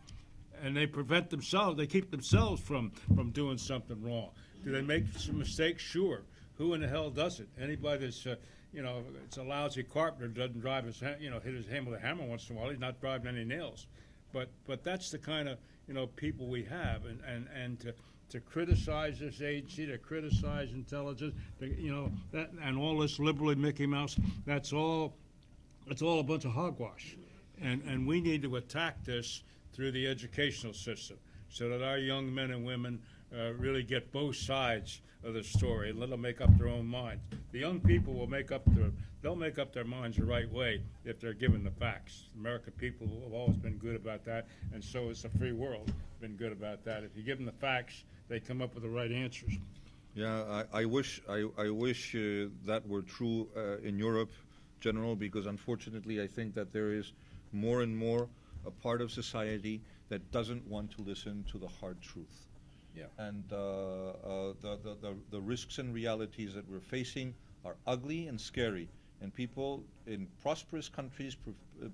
S1: And they prevent themselves, they keep themselves from doing something wrong. Do they make some mistakes? Sure. Who in the hell does it? Anybody that's, it's a lousy carpenter doesn't drive his, hit his hand with a hammer once in a while. He's not driving any nails. But that's the kind of, people we have. And to criticize this agency, to criticize intelligence, that and all this liberally Mickey Mouse, it's all a bunch of hogwash. And we need to attack this through the educational system so that our young men and women really get both sides of the story and let them make up their own minds. The young people will they'll make up their minds the right way if they're given the facts. American people have always been good about that, and so has the free world been good about that. If you give them the facts, they come up with the right answers.
S3: Yeah, I wish that were true in Europe, General, because unfortunately I think that there is more and more a part of society that doesn't want to listen to the hard truth.
S1: Yeah.
S3: And the risks and realities that we're facing are ugly and scary. And people in prosperous countries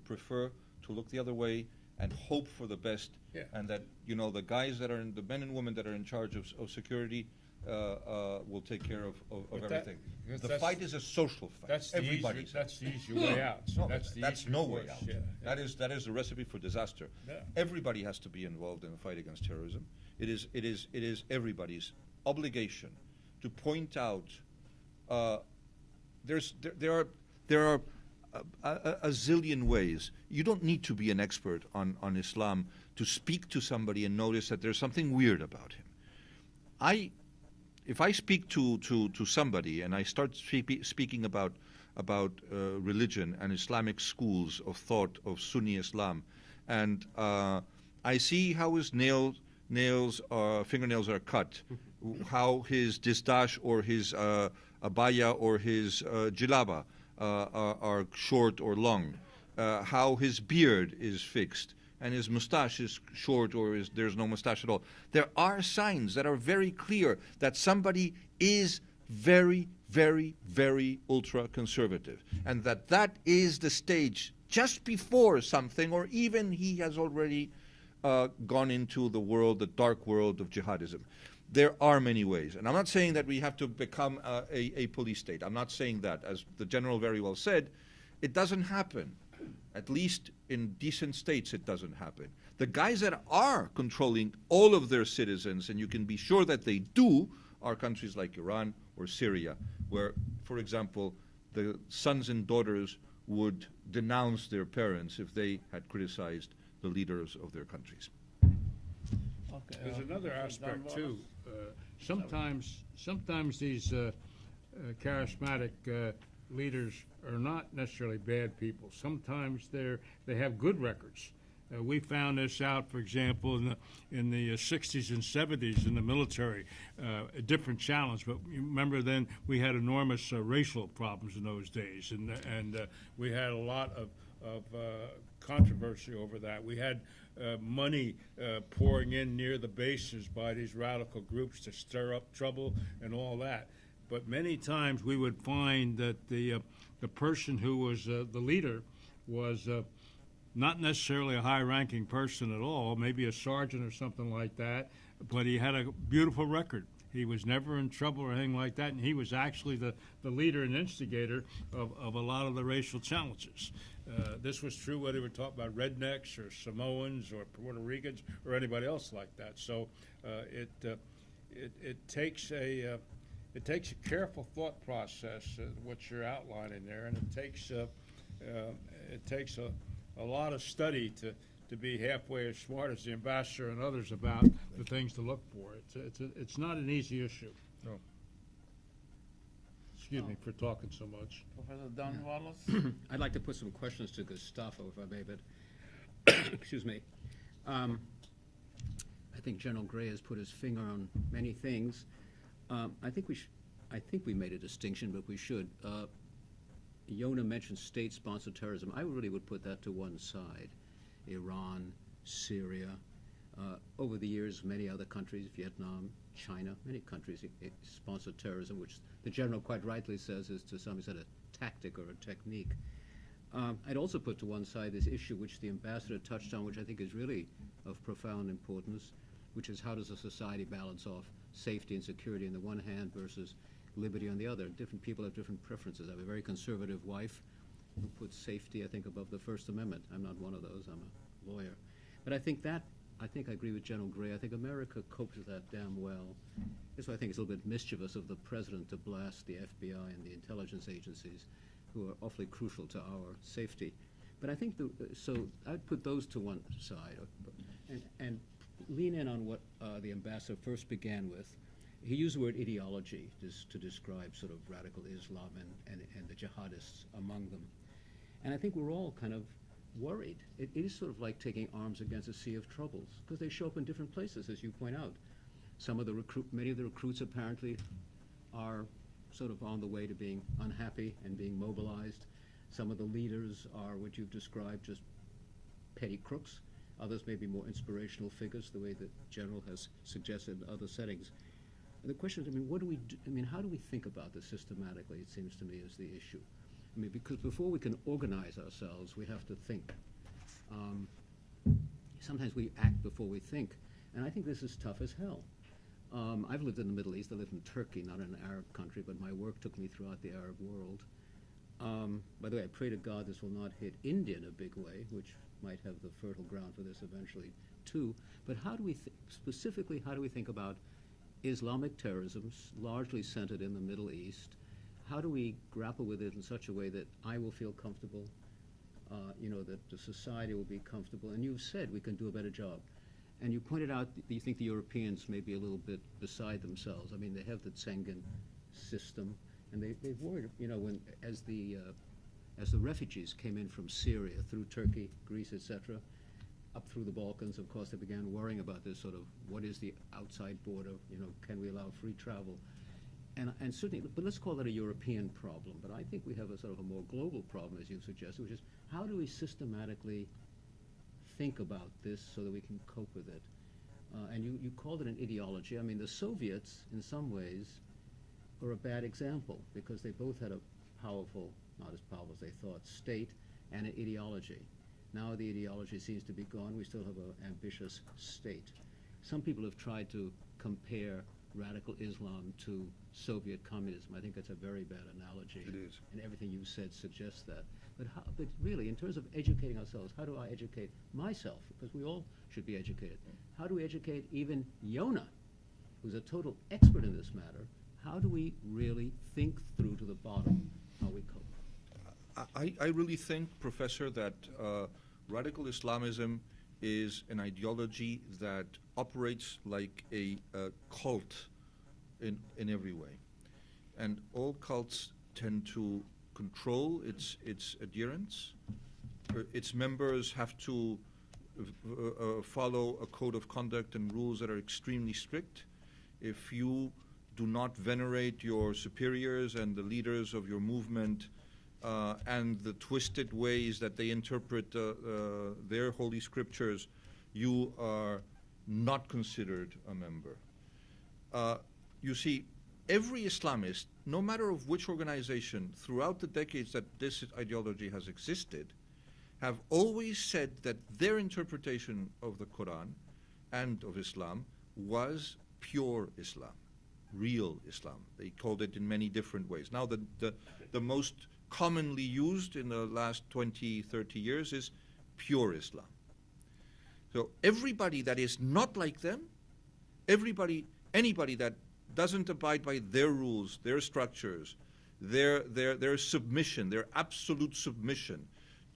S3: prefer to look the other way and hope for the best.
S1: Yeah.
S3: And that, the guys that are the men and women that are in charge of security will take care of everything. The fight is a social fight.
S1: That's the easy way out.
S3: No, that's no way out.
S1: Yeah.
S3: That is the recipe for disaster.
S1: Yeah.
S3: Everybody has to be involved in the fight against terrorism. It is everybody's obligation to point out. There are a zillion ways. You don't need to be an expert on Islam to speak to somebody and notice that there's something weird about him. If I speak to somebody and I start speaking about religion and Islamic schools of thought of Sunni Islam, and I see how his fingernails are cut, how his distache or his abaya or his jilaba are short or long, how his beard is fixed, and his mustache is short or there's no mustache at all. There are signs that are very clear that somebody is very, very, very ultra-conservative, and that is the stage just before something, or even he has already gone into the dark world of jihadism. There are many ways, and I'm not saying that we have to become a police state. I'm not saying that. As the General very well said, it doesn't happen. At least in decent states, it doesn't happen. The guys that are controlling all of their citizens, and you can be sure that they do, are countries like Iran or Syria, where, for example, the sons and daughters would denounce their parents if they had criticized the leaders of their countries.
S2: Okay,
S1: There's another aspect,
S2: Don
S1: too. Sometimes these charismatic leaders are not necessarily bad people. Sometimes they have good records. We found this out, for example, in the 60s and 70s in the military, a different challenge. But you remember then we had enormous racial problems in those days, and we had a lot of controversy over that. We had money pouring in near the bases by these radical groups to stir up trouble and all that. But many times we would find that the person who was the leader was not necessarily a high-ranking person at all, maybe a sergeant or something like that, but he had a beautiful record. He was never in trouble or anything like that, and he was actually the leader and instigator of a lot of the racial challenges. This was true whether we're talking about rednecks or Samoans or Puerto Ricans or anybody else like that. So it takes a careful thought process, what you're outlining there, and it takes a lot of study to be halfway as smart as the ambassador and others about the things to look for. It's not an easy issue. No. Excuse me for talking so much.
S2: Professor Don Wallace?
S4: I'd like to put some questions to Gustavo, if I may, but excuse me. I think General Gray has put his finger on many things. I think we made a distinction, but we should. Yona mentioned state-sponsored terrorism. I really would put that to one side. Iran, Syria. Over the years, many other countries, Vietnam, China, many countries sponsored terrorism, which the general quite rightly says is to some extent a tactic or a technique. I'd also put to one side this issue which the ambassador touched on, which I think is really of profound importance, which is how does a society balance off safety and security on the one hand versus liberty on the other. Different people have different preferences. I have a very conservative wife who puts safety, I think, above the First Amendment. I'm not one of those. I'm a lawyer. But I think I agree with General Gray. I think America copes with that damn well. That's why I think it's a little bit mischievous of the president to blast the FBI and the intelligence agencies, who are awfully crucial to our safety. But I think, so I'd put those to one side and lean in on what the ambassador first began with. He used the word ideology to describe sort of radical Islam and the jihadists among them. And I think we're all kind of worried. It is sort of like taking arms against a sea of troubles, because they show up in different places, as you point out. Many of the recruits apparently are sort of on the way to being unhappy and being mobilized. Some of the leaders are what you've described, just petty crooks. Others may be more inspirational figures, the way that General has suggested in other settings. And the question is, what do we do? How do we think about this systematically, it seems to me, is the issue. Because before we can organize ourselves, we have to think. Sometimes we act before we think, and I think this is tough as hell. I've lived in the Middle East. I lived in Turkey, not in an Arab country, but my work took me throughout the Arab world. By the way, I pray to God this will not hit India in a big way, which might have the fertile ground for this eventually, too. But how do we specifically, how do we think about Islamic terrorism, largely centered in the Middle East? How do we grapple with it in such a way that I will feel comfortable, that the society will be comfortable? And you've said we can do a better job. And you pointed out that you think the Europeans may be a little bit beside themselves. They have the Schengen system, and they've worried, as the refugees came in from Syria through Turkey, Greece, etc., up through the Balkans, of course, they began worrying about this sort of, what is the outside border, can we allow free travel? And certainly, but let's call that a European problem. But I think we have a sort of a more global problem, as you've suggested, which is how do we systematically think about this so that we can cope with it? And you called it an ideology. The Soviets, in some ways, are a bad example because they both had a powerful, not as powerful as they thought, state and an ideology. Now the ideology seems to be gone. We still have an ambitious state. Some people have tried to compare radical Islam to Soviet communism. I think that's a very bad analogy.
S3: It is.
S4: And everything you said suggests that. But really, in terms of educating ourselves, how do I educate myself? Because we all should be educated. How do we educate even Yona, who's a total expert in this matter? How do we really think through to the bottom how we cope?
S3: I really think, Professor, that radical Islamism is an ideology that operates like a cult in every way. And all cults tend to control its adherents. Its members have to follow a code of conduct and rules that are extremely strict. If you do not venerate your superiors and the leaders of your movement and the twisted ways that they interpret their holy scriptures, you are not considered a member. You see, every Islamist, no matter of which organization, throughout the decades that this ideology has existed, have always said that their interpretation of the Quran and of Islam was pure Islam, real Islam. They called it in many different ways. Now, the most commonly used in the last 20, 30 years is pure Islam. So everybody that is not like them, anybody that doesn't abide by their rules, their structures, their submission, their absolute submission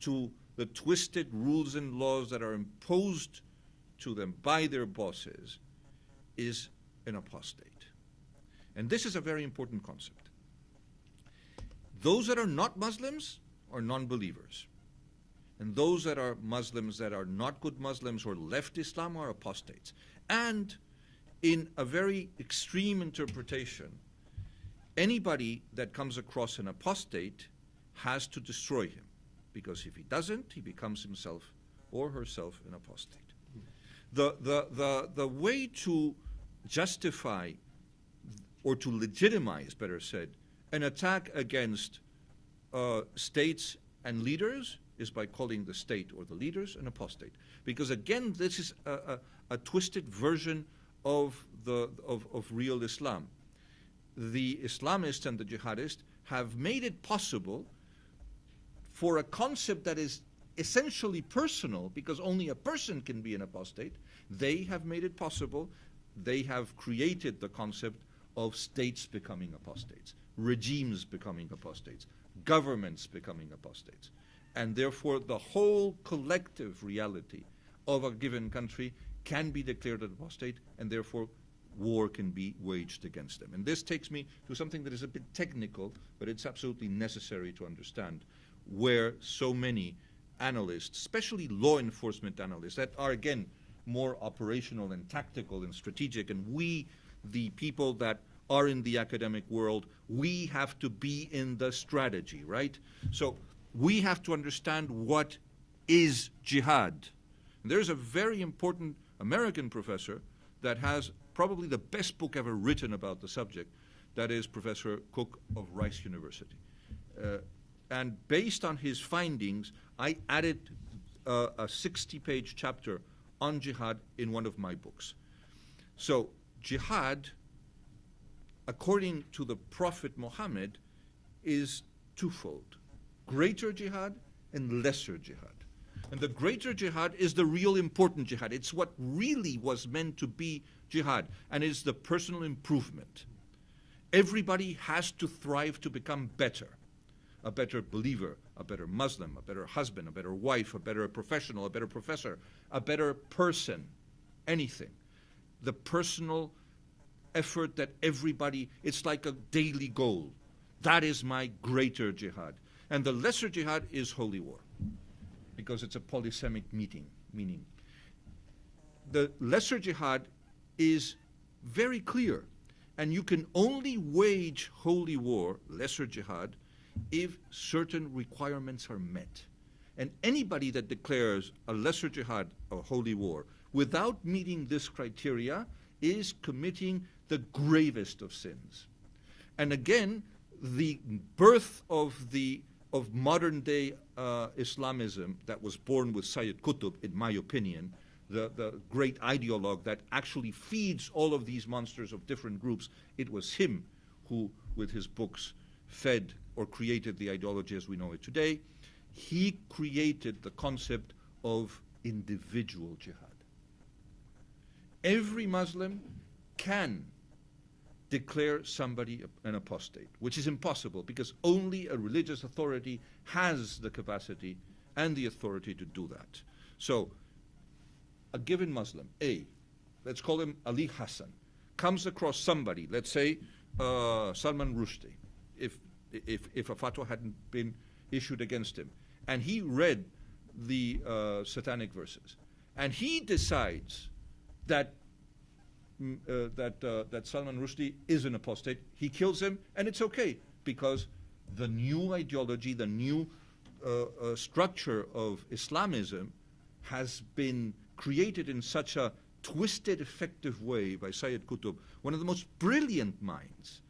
S3: to the twisted rules and laws that are imposed to them by their bosses, is an apostate. And this is a very important concept. Those that are not Muslims are non-believers. And those that are Muslims that are not good Muslims or left Islam are apostates. And in a very extreme interpretation, anybody that comes across an apostate has to destroy him, because if he doesn't, he becomes himself or herself an apostate. The way to justify or to legitimize, better said, an attack against states and leaders is by calling the state or the leaders an apostate. Because again, this is a twisted version of real Islam. The Islamists and the jihadists have made it possible for a concept that is essentially personal, because only a person can be an apostate. They have made it possible. They have created the concept of states becoming apostates, regimes becoming apostates, governments becoming apostates. And therefore, the whole collective reality of a given country can be declared an apostate, and therefore war can be waged against them. And this takes me to something that is a bit technical, but it's absolutely necessary to understand, where so many analysts, especially law enforcement analysts, that are, again, more operational and tactical and strategic, and we, the people that are in the academic world, we have to be in the strategy, right? So we have to understand what is jihad. And there's a very important American professor that has probably the best book ever written about the subject. That is Professor Cook of Rice University. And based on his findings, I added a 60-page chapter on jihad in one of my books. So jihad, according to the Prophet Muhammad, is twofold: greater jihad and lesser jihad. And the greater jihad is the real important jihad. It's what really was meant to be jihad, and it's the personal improvement. Everybody has to thrive to become better. A better believer, a better Muslim, a better husband, a better wife, a better professional, a better professor, a better person, anything. The personal effort that everybody, it's like a daily goal. That is my greater jihad. And the lesser jihad is holy war, because it's a polysemic meaning. The lesser jihad is very clear, and you can only wage holy war, lesser jihad, if certain requirements are met. And anybody that declares a lesser jihad, a holy war, without meeting this criteria is committing the gravest of sins. And again, the birth of modern day Islamism that was born with Sayyid Qutb, in my opinion, the great ideologue that actually feeds all of these monsters of different groups, it was him who, with his books, fed or created the ideology as we know it today. He created the concept of individual jihad. Every Muslim can declare somebody an apostate, which is impossible, because only a religious authority has the capacity and the authority to do that. So, a given Muslim, let's call him Ali Hassan, comes across somebody, let's say Salman Rushdie. If if a fatwa hadn't been issued against him. And he read the satanic verses. And he decides that that Salman Rushdie is an apostate. He kills him, and it's okay, because the new ideology, the new structure of Islamism has been created in such a twisted, effective way by Sayyid Qutb, one of the most brilliant minds.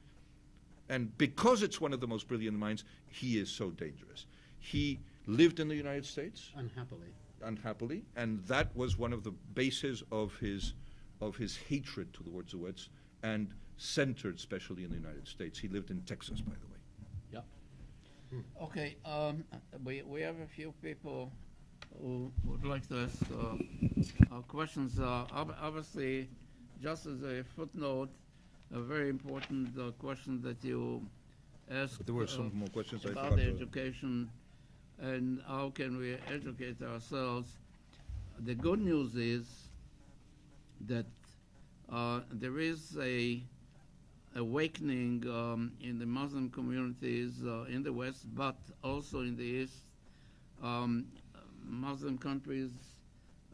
S3: And because it's one of the most brilliant minds, he is so dangerous. He lived in the United States. Unhappily, and that was one of the bases of his hatred towards the West, and centered especially in the United States. He lived in Texas, by the way.
S2: Okay, we have a few people who would like to ask questions. Obviously, just as a footnote, a very important question that you asked
S3: There were some more questions I
S2: about
S3: forgot
S2: the
S3: to-
S2: education and how can we educate ourselves. The good news is that there is a awakening in the Muslim communities in the West, but also in the East. Muslim countries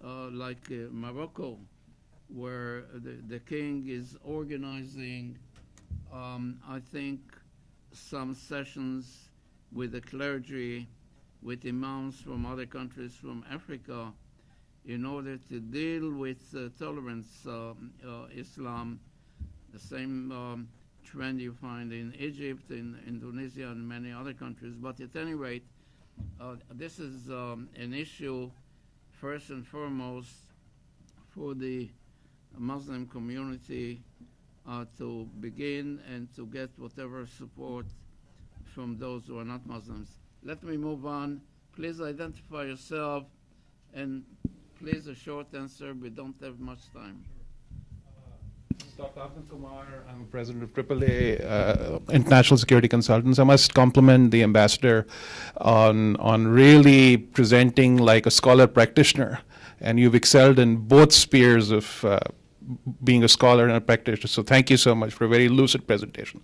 S2: like Morocco, where the king is organizing, I think, some sessions with the clergy, with imams from other countries from Africa, in order to deal with tolerance Islam, the same trend you find in Egypt, in Indonesia, and many other countries. But at any rate, this is an issue, first and foremost, for the Muslim community to begin and to get whatever support from those who are not Muslims. Let me move on. Please identify yourself, and please a short answer. We don't have much time.
S5: Dr. Ahmed Kumar, I'm president of AAA International Security Consultants. I must compliment the ambassador on really presenting like a scholar practitioner, and you've excelled in both spheres of being a scholar and a practitioner. So thank you so much for a very lucid presentation.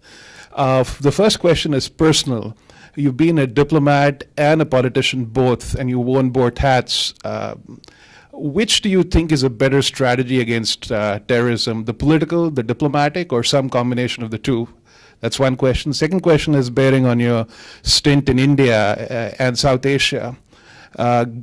S5: The first question is personal. You've been a diplomat and a politician both, and you worn both hats. Which do you think is a better strategy against terrorism, the political, the diplomatic, or some combination of the two? That's one question. Second question is bearing on your stint in India and South Asia.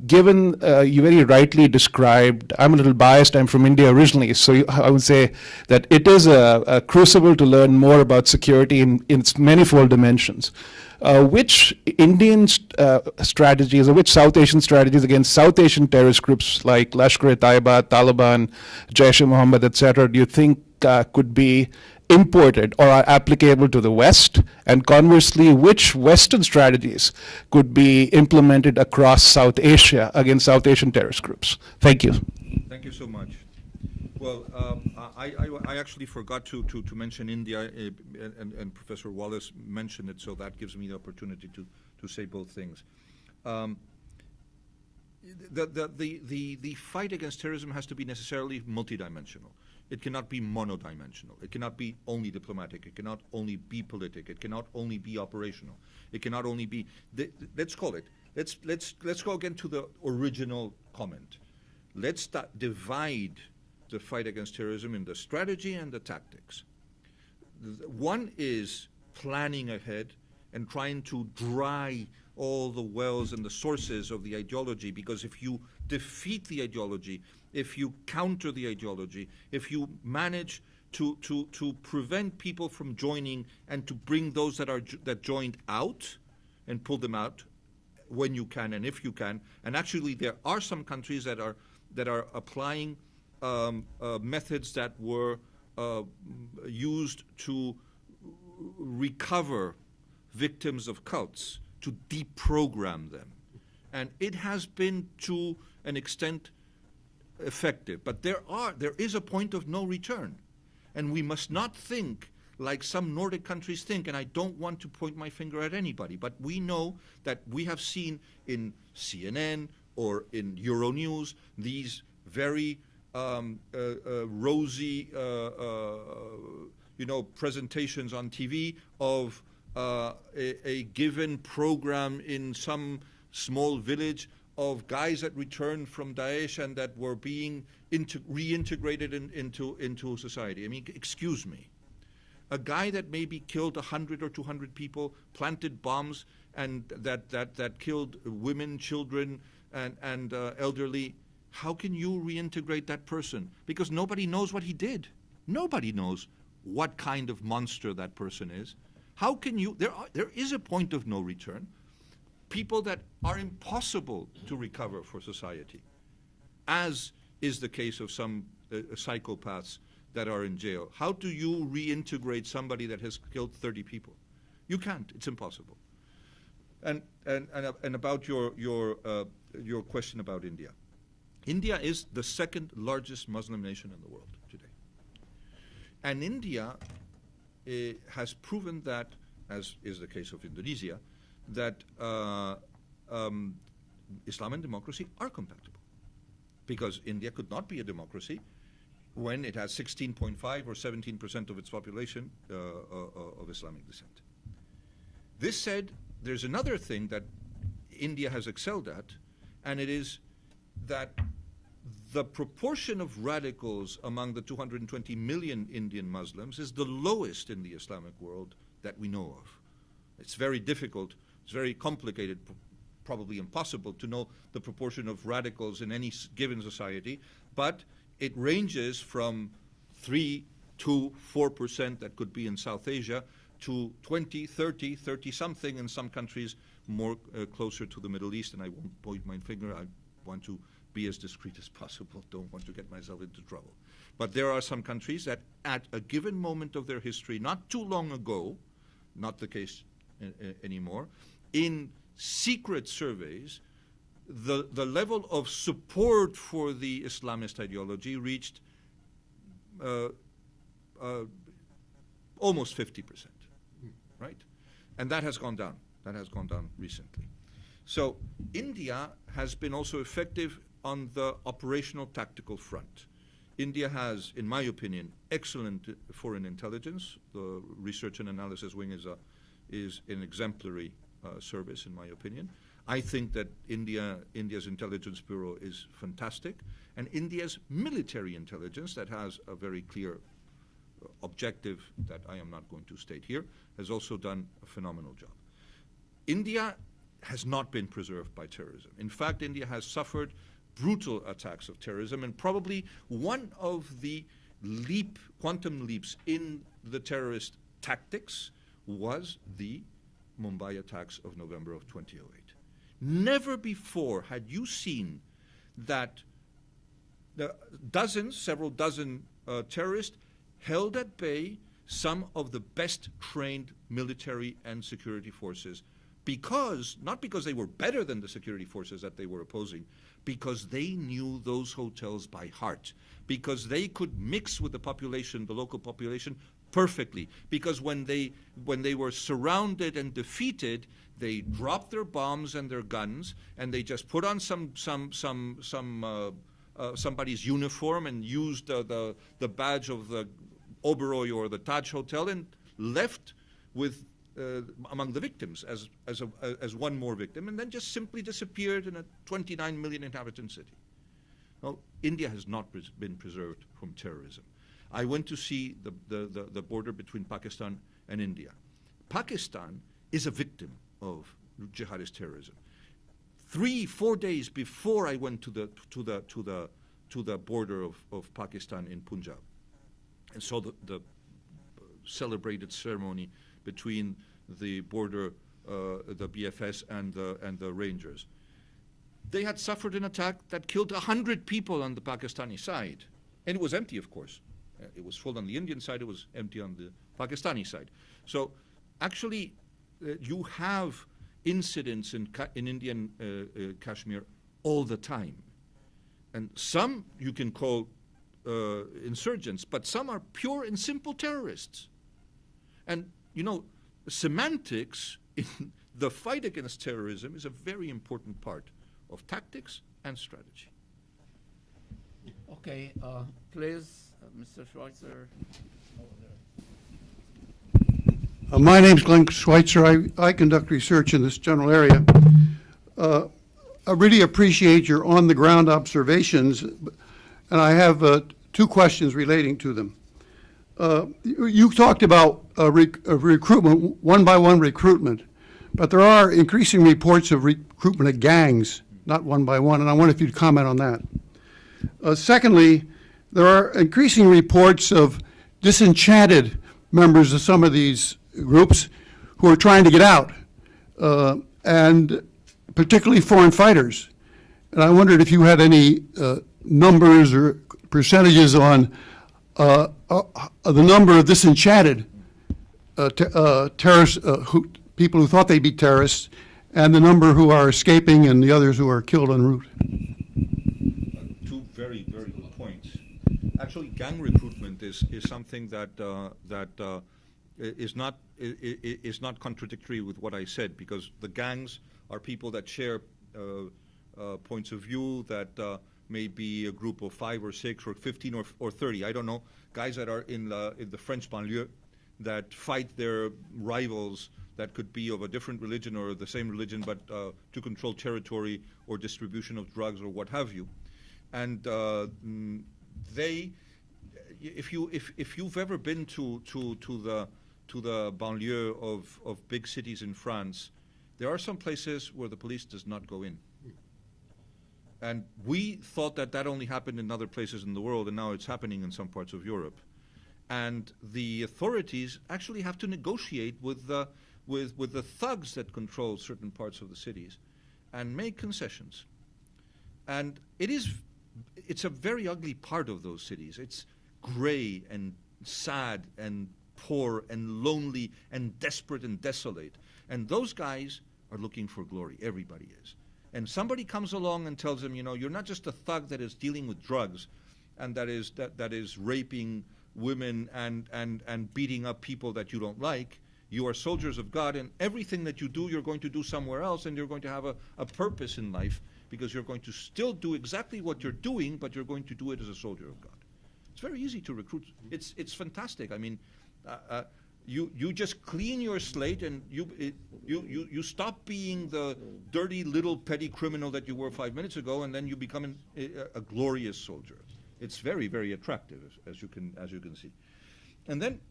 S5: Given you very rightly described, I'm a little biased, I'm from India originally, so I would say that it is a crucible to learn more about security in its manifold dimensions. Which Indian strategies or which South Asian strategies against South Asian terrorist groups like Lashkar-e-Taiba, Taliban, Jaish-e-Mohammed, etc., do you think could be imported or are applicable to the West? And conversely, which Western strategies could be implemented across South Asia against South Asian terrorist groups? Thank you.
S3: Thank you so much. Well, I actually forgot to mention India, and Professor Wallace mentioned it, so that gives me the opportunity to say both things. The fight against terrorism has to be necessarily multidimensional. It cannot be monodimensional. It cannot be only diplomatic. It cannot only be politic. It cannot only be operational. It cannot only be. Let's call it. Let's go again to the original comment. Let's divide the fight against terrorism in the strategy and the tactics. One is planning ahead and trying to dry all the wells and the sources of the ideology, because if you defeat the ideology, if you counter the ideology, if you manage to prevent people from joining and to bring those that joined out and pull them out when you can and if you can, and actually there are some countries that are applying methods that were used to recover victims of cults, to deprogram them. And it has been to an extent effective. But there is a point of no return. And we must not think like some Nordic countries think, and I don't want to point my finger at anybody, but we know that we have seen in CNN or in Euronews these very rosy presentations on TV of a given program in some small village of guys that returned from Daesh and that were being reintegrated into society. I mean, excuse me. A guy that maybe killed 100 or 200 people, planted bombs, and that killed women, children, and elderly, how can you reintegrate that person? Because nobody knows what he did. Nobody knows what kind of monster that person is. How can you? There is a point of no return. People that are impossible to recover for society, as is the case of some psychopaths that are in jail. How do you reintegrate somebody that has killed 30 people? You can't. It's impossible. And about your question about India. India is the second largest Muslim nation in the world today. And India has proven that, as is the case of Indonesia, that Islam and democracy are compatible. Because India could not be a democracy when it has 16.5 or 17% of its population of Islamic descent. This said, there's another thing that India has excelled at, and it is that the proportion of radicals among the 220 million Indian Muslims is the lowest in the Islamic world that we know of. It's very difficult, it's very complicated, probably impossible to know the proportion of radicals in any given society, but it ranges from 3 to 4% that could be in South Asia to 20, 30 something in some countries more closer to the Middle East, and I won't point my finger. I want to be as discreet as possible, don't want to get myself into trouble. But there are some countries that at a given moment of their history, not too long ago, not the case anymore, in secret surveys, the level of support for the Islamist ideology reached almost 50%, right? And that has gone down. That has gone down recently. So India has been also effective on the operational tactical front. India has, in my opinion, excellent foreign intelligence. The research and analysis wing is an exemplary service, in my opinion. I think that India's intelligence bureau is fantastic, and India's military intelligence, that has a very clear objective that I am not going to state here, has also done a phenomenal job. India has not been preserved by terrorism. In fact, India has suffered brutal attacks of terrorism, and probably one of the quantum leaps in the terrorist tactics was the Mumbai attacks of November of 2008. Never before had you seen that several dozen terrorists held at bay some of the best trained military and security forces, not because they were better than the security forces that they were opposing, because they knew those hotels by heart, because they could mix with the population, the local population, perfectly. Because when they were surrounded and defeated, they dropped their bombs and their guns, and they just put on somebody's uniform and used the badge of the Oberoi or the Taj Hotel and left with among the victims as one more victim, and then just simply disappeared in a 29 million inhabitant city. Well, India has not been preserved from terrorism. I went to see the border between Pakistan and India. Pakistan is a victim of jihadist terrorism. 3-4 days before I went to the border of Pakistan in Punjab, and saw the celebrated ceremony between the border, the BFS and the Rangers. They had suffered an attack that killed 100 people on the Pakistani side, and it was empty, of course. It was full on the Indian side, it was empty on the Pakistani side. So actually, you have incidents in Indian Kashmir all the time. And some you can call insurgents, but some are pure and simple terrorists. And, you know, semantics in the fight against terrorism is a very important part of tactics and strategy.
S2: Okay, please, Mr. Schweitzer.
S6: My name's Glenn Schweitzer. I conduct research in this general area. I really appreciate your on-the-ground observations, and I have two questions relating to them. You talked about recruitment, one-by-one recruitment, but there are increasing reports of recruitment of gangs, not one-by-one, and I wonder if you'd comment on that. Secondly, there are increasing reports of disenchanted members of some of these groups who are trying to get out, and particularly foreign fighters. And I wondered if you had any numbers or percentages on the number of disenchanted terrorists, people who thought they'd be terrorists, and the number who are escaping and the others who are killed en route.
S3: Two very, very good points. Actually, gang recruitment is something that is not contradictory with what I said, because the gangs are people that share points of view that may be a group of 5 or 6 or 15 or 30, I don't know, guys that are in the French banlieue that fight their rivals that could be of a different religion or the same religion, but to control territory or distribution of drugs or what have you. And if you've ever been to the banlieue of big cities in France, there are some places where the police does not go in. And we thought that only happened in other places in the world, and now it's happening in some parts of Europe. And the authorities actually have to negotiate with the thugs that control certain parts of the cities and make concessions. And it's a very ugly part of those cities. It's gray and sad and poor and lonely and desperate and desolate. And those guys are looking for glory. Everybody is. And somebody comes along and tells them, you know, you're not just a thug that is dealing with drugs and that is raping women and beating up people that you don't like. You are soldiers of God, and everything that you do, you're going to do somewhere else, and you're going to have a purpose in life, because you're going to still do exactly what you're doing, but you're going to do it as a soldier of God. It's very easy to recruit. It's fantastic. I mean, you just clean your slate, and you stop being the dirty little petty criminal that you were 5 minutes ago, and then you become a glorious soldier. It's very, very attractive, as you can see. And then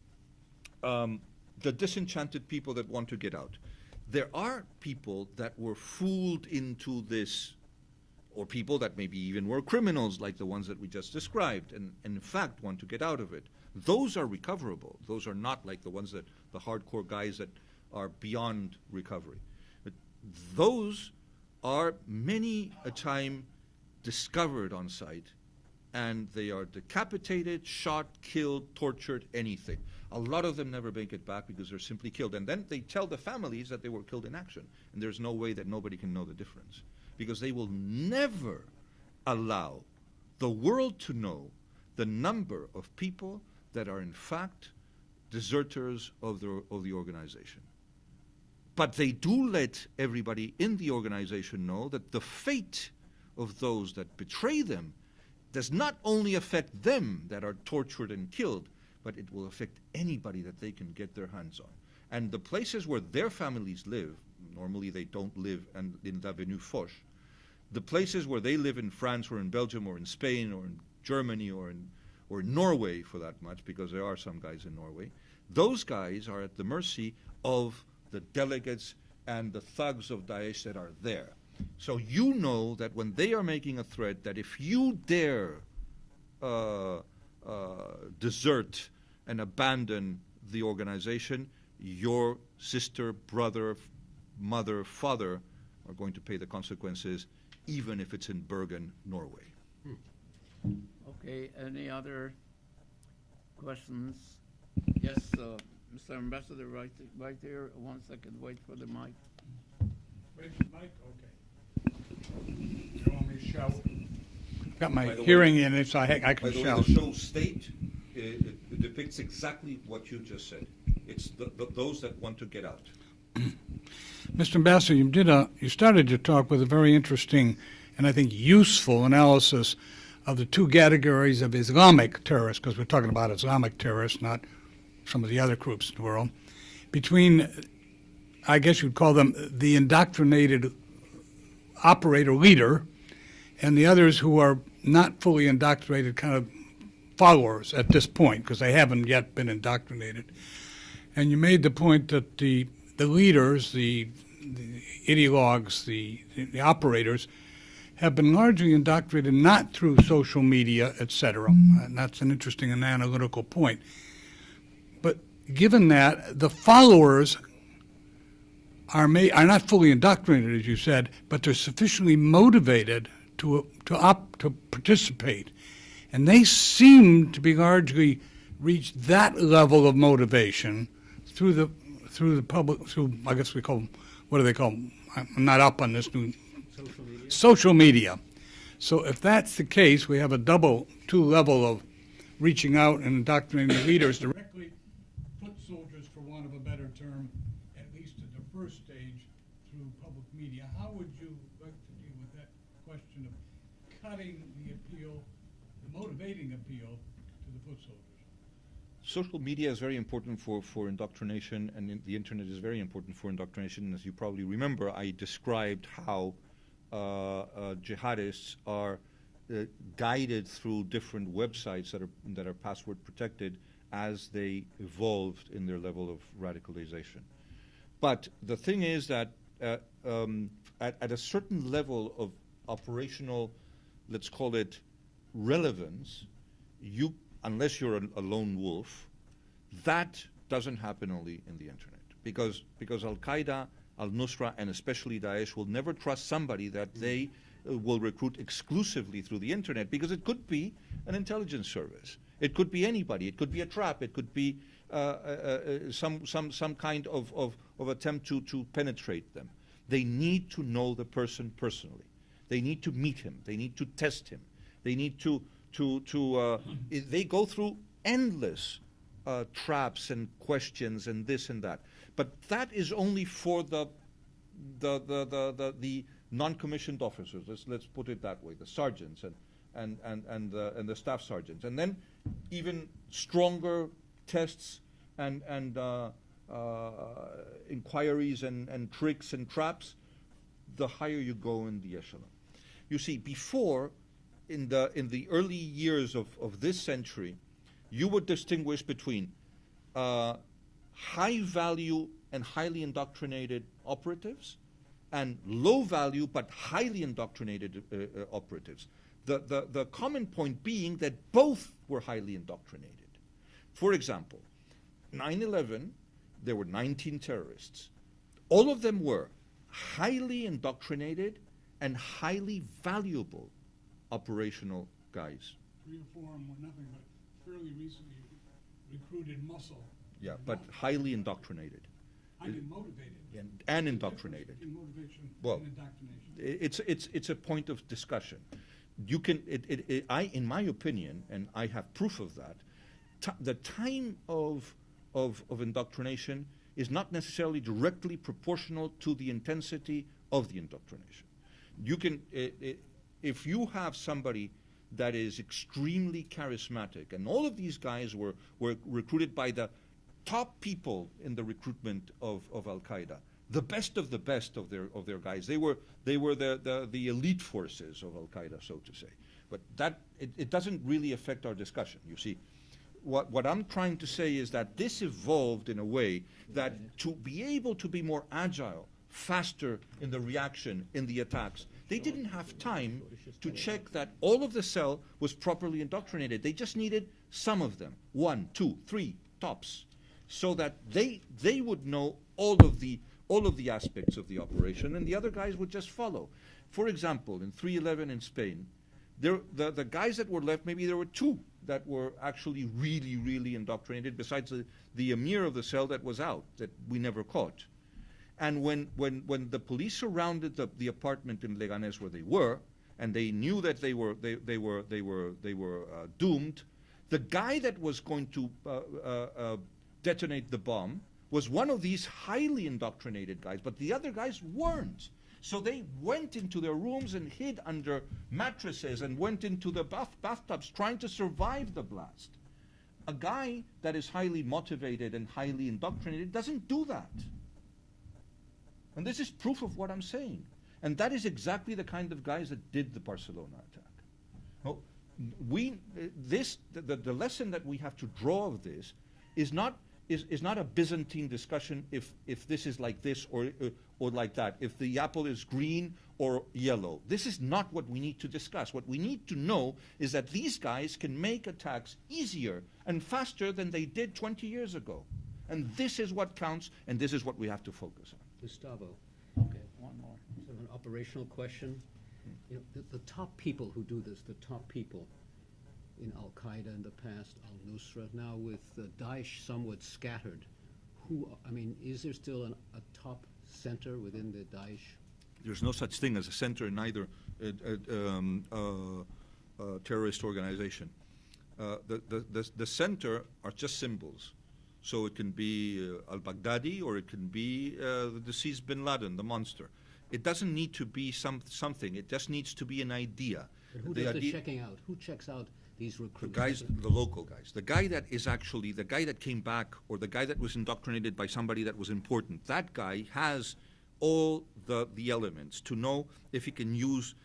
S3: the disenchanted people that want to get out. There are people that were fooled into this, or people that maybe even were criminals like the ones that we just described, and in fact want to get out of it. Those are recoverable. Those are not like the ones that, the hardcore guys that are beyond recovery. But those are many a time discovered on site, and they are decapitated, shot, killed, tortured, anything. A lot of them never make it back because they're simply killed. And then they tell the families that they were killed in action. And there's no way that nobody can know the difference, because they will never allow the world to know the number of people that are in fact deserters of the organization. But they do let everybody in the organization know that the fate of those that betray them does not only affect them that are tortured and killed, but it will affect anybody that they can get their hands on. And the places where their families live, normally they don't live in l'Avenue Foch, the places where they live in France or in Belgium or in Spain or in Germany or in Norway, for that much, because there are some guys in Norway, those guys are at the mercy of the delegates and the thugs of Daesh that are there. So you know that when they are making a threat, that if you dare desert and abandon the organization, your sister, brother, mother, father are going to pay the consequences, even if it's in Bergen, Norway.
S2: Okay, any other questions? Yes, Mr. Ambassador, right there. 1 second, wait for the mic.
S7: Wait for the mic? Okay. You want me to shout? Got my
S3: By the
S7: hearing
S3: way-
S7: in it, so I
S3: By
S7: can
S3: the way,
S7: shout.
S3: the show State it depicts exactly what you just said. It's those that want to get out.
S7: Mr. Ambassador, you started your talk with a very interesting and I think useful analysis of the two categories of Islamic terrorists, because we're talking about Islamic terrorists, not some of the other groups in the world, between, I guess you'd call them the indoctrinated operator leader and the others who are not fully indoctrinated kind of followers at this point, because they haven't yet been indoctrinated. And you made the point that the leaders, the ideologues, the operators, have been largely indoctrinated not through social media, etc. And that's an interesting and analytical point. But given that, the followers are not fully indoctrinated, as you said, but they're sufficiently motivated to participate. And they seem to be largely reached that level of motivation through the public, through, I guess we call them, what do they call them? I'm not up on this new social media. So if that's the case, we have a two level of reaching out and indoctrinating the leaders directly, foot soldiers, for want of a better term, at least at the first stage, through public media. How would you like to deal with that question of cutting the appeal, the motivating appeal to the foot soldiers?
S3: Social media is very important for indoctrination, and the internet is very important for indoctrination. As you probably remember, I described how jihadists are guided through different websites that are password protected as they evolved in their level of radicalization. But the thing is that at a certain level of operational, let's call it relevance, unless you're a lone wolf, that doesn't happen only in the internet. Because Al-Qaeda, Al-Nusra, and especially Daesh will never trust somebody that they will recruit exclusively through the internet, because it could be an intelligence service. It could be anybody. It could be a trap. It could be some kind of attempt to penetrate them. They need to know the person personally. They need to meet him. They need to test him. They need to they go through endless traps and questions and this and that. But that is only for the non-commissioned officers. Let's put it that way: the sergeants and the staff sergeants, and then even stronger tests and inquiries and tricks and traps. The higher you go in the echelon. You see, before, in the early years of this century, you would distinguish between high value and highly indoctrinated operatives and low value but highly indoctrinated operatives. The common point being that both were highly indoctrinated. For example, 9/11, there were 19 terrorists. All of them were highly indoctrinated and highly valuable operational guys.
S7: 3 or 4 of them were nothing but fairly recently recruited muscle.
S3: Yeah, but highly indoctrinated.
S7: Highly motivated.
S3: And indoctrinated.
S7: Motivation
S3: Well,
S7: and indoctrination.
S3: it's a point of discussion. You can, in my opinion, and I have proof of that, the time of indoctrination is not necessarily directly proportional to the intensity of the indoctrination. You can, if you have somebody that is extremely charismatic, and all of these guys were recruited by the top people in the recruitment of Al-Qaeda, the best of their guys. They were the elite forces of Al-Qaeda, so to say. But that it doesn't really affect our discussion. You see, what I'm trying to say is that this evolved in a way that to be able to be more agile, faster in the reaction, in the attacks, they didn't have time to check that all of the cell was properly indoctrinated. They just needed some of them, 1, 2, 3 tops, so that they would know all of the aspects of the operation, and the other guys would just follow. For example, in 3/11 in Spain, the guys that were left, maybe there were 2 that were actually really, really indoctrinated, besides the emir of the cell that was out, that we never caught. And when the police surrounded the apartment in Leganés where they were, and they knew that they were doomed, the guy that was going to detonate the bomb was one of these highly indoctrinated guys, but the other guys weren't. So they went into their rooms and hid under mattresses and went into the bathtubs trying to survive the blast. A guy that is highly motivated and highly indoctrinated doesn't do that. And this is proof of what I'm saying. And that is exactly the kind of guys that did the Barcelona attack. Well, the lesson that we have to draw of this is not a Byzantine discussion if this is like this or like that, if the apple is green or yellow. This is not what we need to discuss. What we need to know is that these guys can make attacks easier and faster than they did 20 years ago. And this is what counts, and this is what we have to focus on.
S4: Gustavo,
S2: Okay, one more.
S4: sort of an operational question. You know, the top people who do this, the top people in Al-Qaeda in the past, al-Nusra, now with Daesh somewhat scattered, is there still a top center within the Daesh?
S3: There's no such thing as a center in either terrorist organization. The center are just symbols. So it can be al-Baghdadi or it can be the deceased bin Laden, the monster. It doesn't need to be something. It just needs to be an idea.
S4: But who does the checking out? Who checks out these recruits?
S3: The guys, the local guys. The guy that is actually, the guy that came back or the guy that was indoctrinated by somebody that was important, that guy has all the elements to know if he can use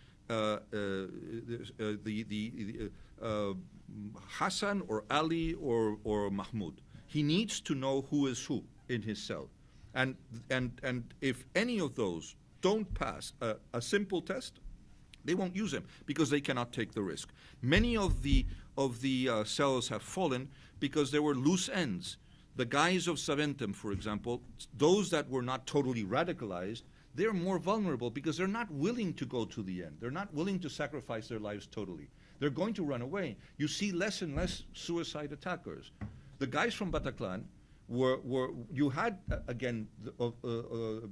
S3: Hassan or Ali or Mahmoud. He needs to know who is who in his cell. And if any of those don't pass a simple test, they won't use him because they cannot take the risk. Many of the cells have fallen because there were loose ends. The guys of Saventem, for example, those that were not totally radicalized, they're more vulnerable because they're not willing to go to the end. They're not willing to sacrifice their lives totally. They're going to run away. You see less and less suicide attackers. The guys from Bataclan you had, again,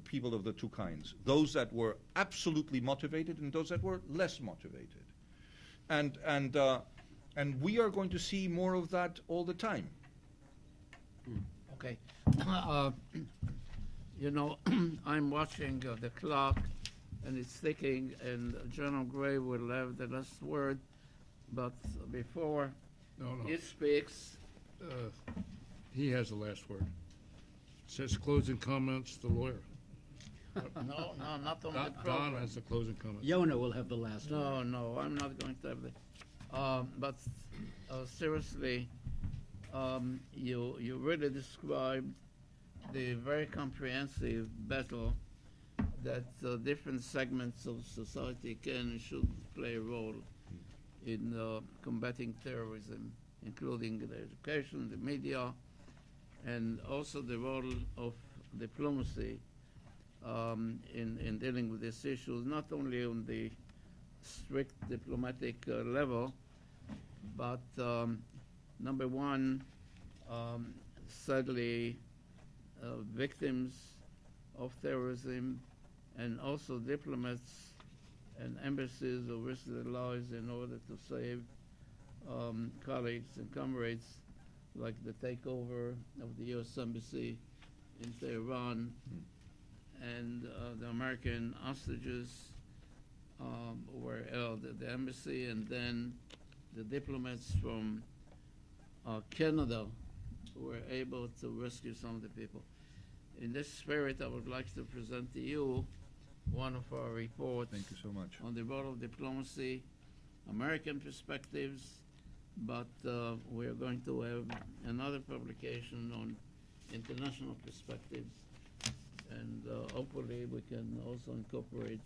S3: people of the two kinds, those that were absolutely motivated and those that were less motivated. And we are going to see more of that all the time.
S2: Okay. I'm watching the clock, and it's ticking, and General Gray will have the last word. But before he speaks,
S1: he has the last word. It says closing comments, the lawyer.
S2: no, not on the
S1: Don
S2: program.
S1: has the closing comments.
S4: Yona will have the last word.
S2: No, I'm not going to have it. But seriously, you really described the very comprehensive battle that different segments of society can and should play a role in combating terrorism, including the education, the media, and also the role of diplomacy in dealing with these issues, not only on the strict diplomatic level, but number one, sadly, victims of terrorism and also diplomats and embassies who risk their lives in order to save colleagues and comrades, like the takeover of the U.S. Embassy in Tehran and the American hostages were held at the embassy, and then the diplomats from Canada were able to rescue some of the people. In this spirit, I would like to present to you one of our reports.
S3: Thank you so much.
S2: On the role of diplomacy, American perspectives, but we are going to have another publication on international perspectives, and hopefully we can also incorporate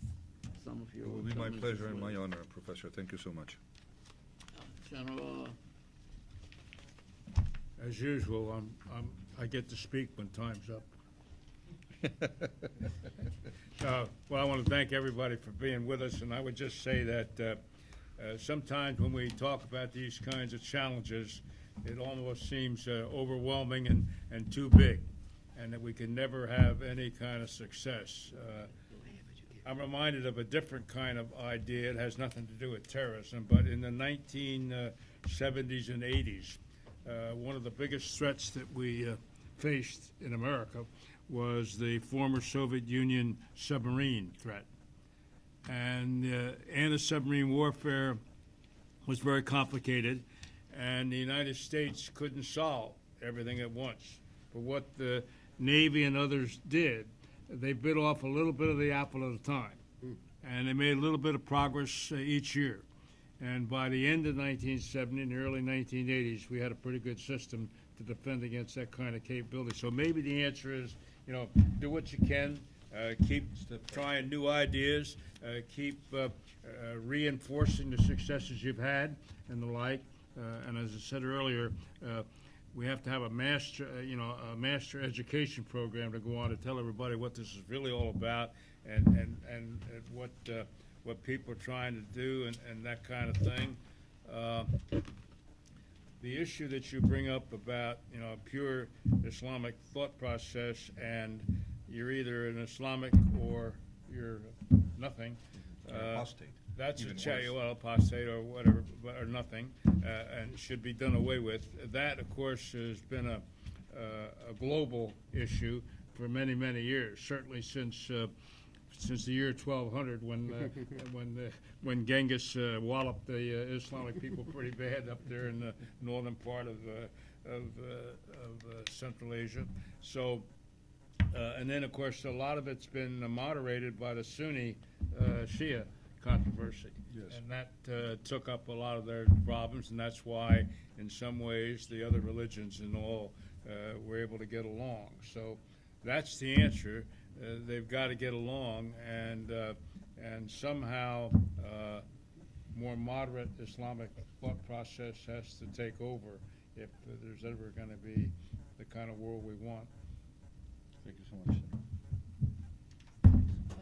S2: some of your.
S3: It will be my
S2: comments
S3: pleasure
S2: as
S3: and
S2: well.
S3: my honor, Professor. Thank you so much.
S2: General,
S1: As usual, I get to speak when time's up. Well, I want to thank everybody for being with us, and I would just say that sometimes when we talk about these kinds of challenges, it almost seems overwhelming and too big, and that we can never have any kind of success. I'm reminded of a different kind of idea. It has nothing to do with terrorism, but in the 1970s and 80s, one of the biggest threats that we faced in America was the former Soviet Union submarine threat. And anti-submarine warfare was very complicated, and the United States couldn't solve everything at once. But what the Navy and others did, they bit off a little bit of the apple at a time, and they made a little bit of progress each year. And by the end of 1970 and the early 1980s, we had a pretty good system to defend against that kind of capability. So maybe the answer is, do what you can, keep trying new ideas, keep reinforcing the successes you've had and the like. And as I said earlier, we have to have a master education program to go on to tell everybody what this is really all about and what people are trying to do and that kind of thing. The issue that you bring up about pure Islamic thought process, and you're either an Islamic or you're nothing.
S3: Apostate.
S1: That's
S3: Even
S1: apostate or whatever, or nothing, and should be done away with. That, of course, has been a global issue for many, many years. Certainly since the year 1200, when Genghis walloped the Islamic people pretty bad up there in the northern part of Central Asia. So, and then of course a lot of it's been moderated by the Sunni Shia controversy,
S3: Yes.
S1: and that took up a lot of their problems, and that's why, in some ways, the other religions and all were able to get along. So, that's the answer. They've got to get along, and somehow more moderate Islamic thought process has to take over if there's ever going to be the kind of world we want.
S3: Thank you so much.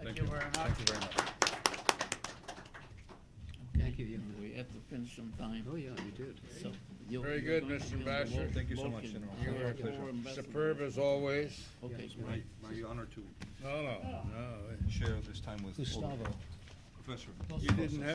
S2: Thank you very much.
S3: Thank you very much.
S4: Thank you.
S2: We had to finish some time.
S4: Oh, yeah, you did.
S2: So
S1: Very good, Mr. Ambassador.
S3: Thank you so much, General.
S1: You
S3: My
S1: were
S3: pleasure.
S1: superb as always.
S2: Okay,
S3: My honor to
S1: No.
S3: share this time with
S8: Gustavo.
S3: Professor.
S1: You didn't have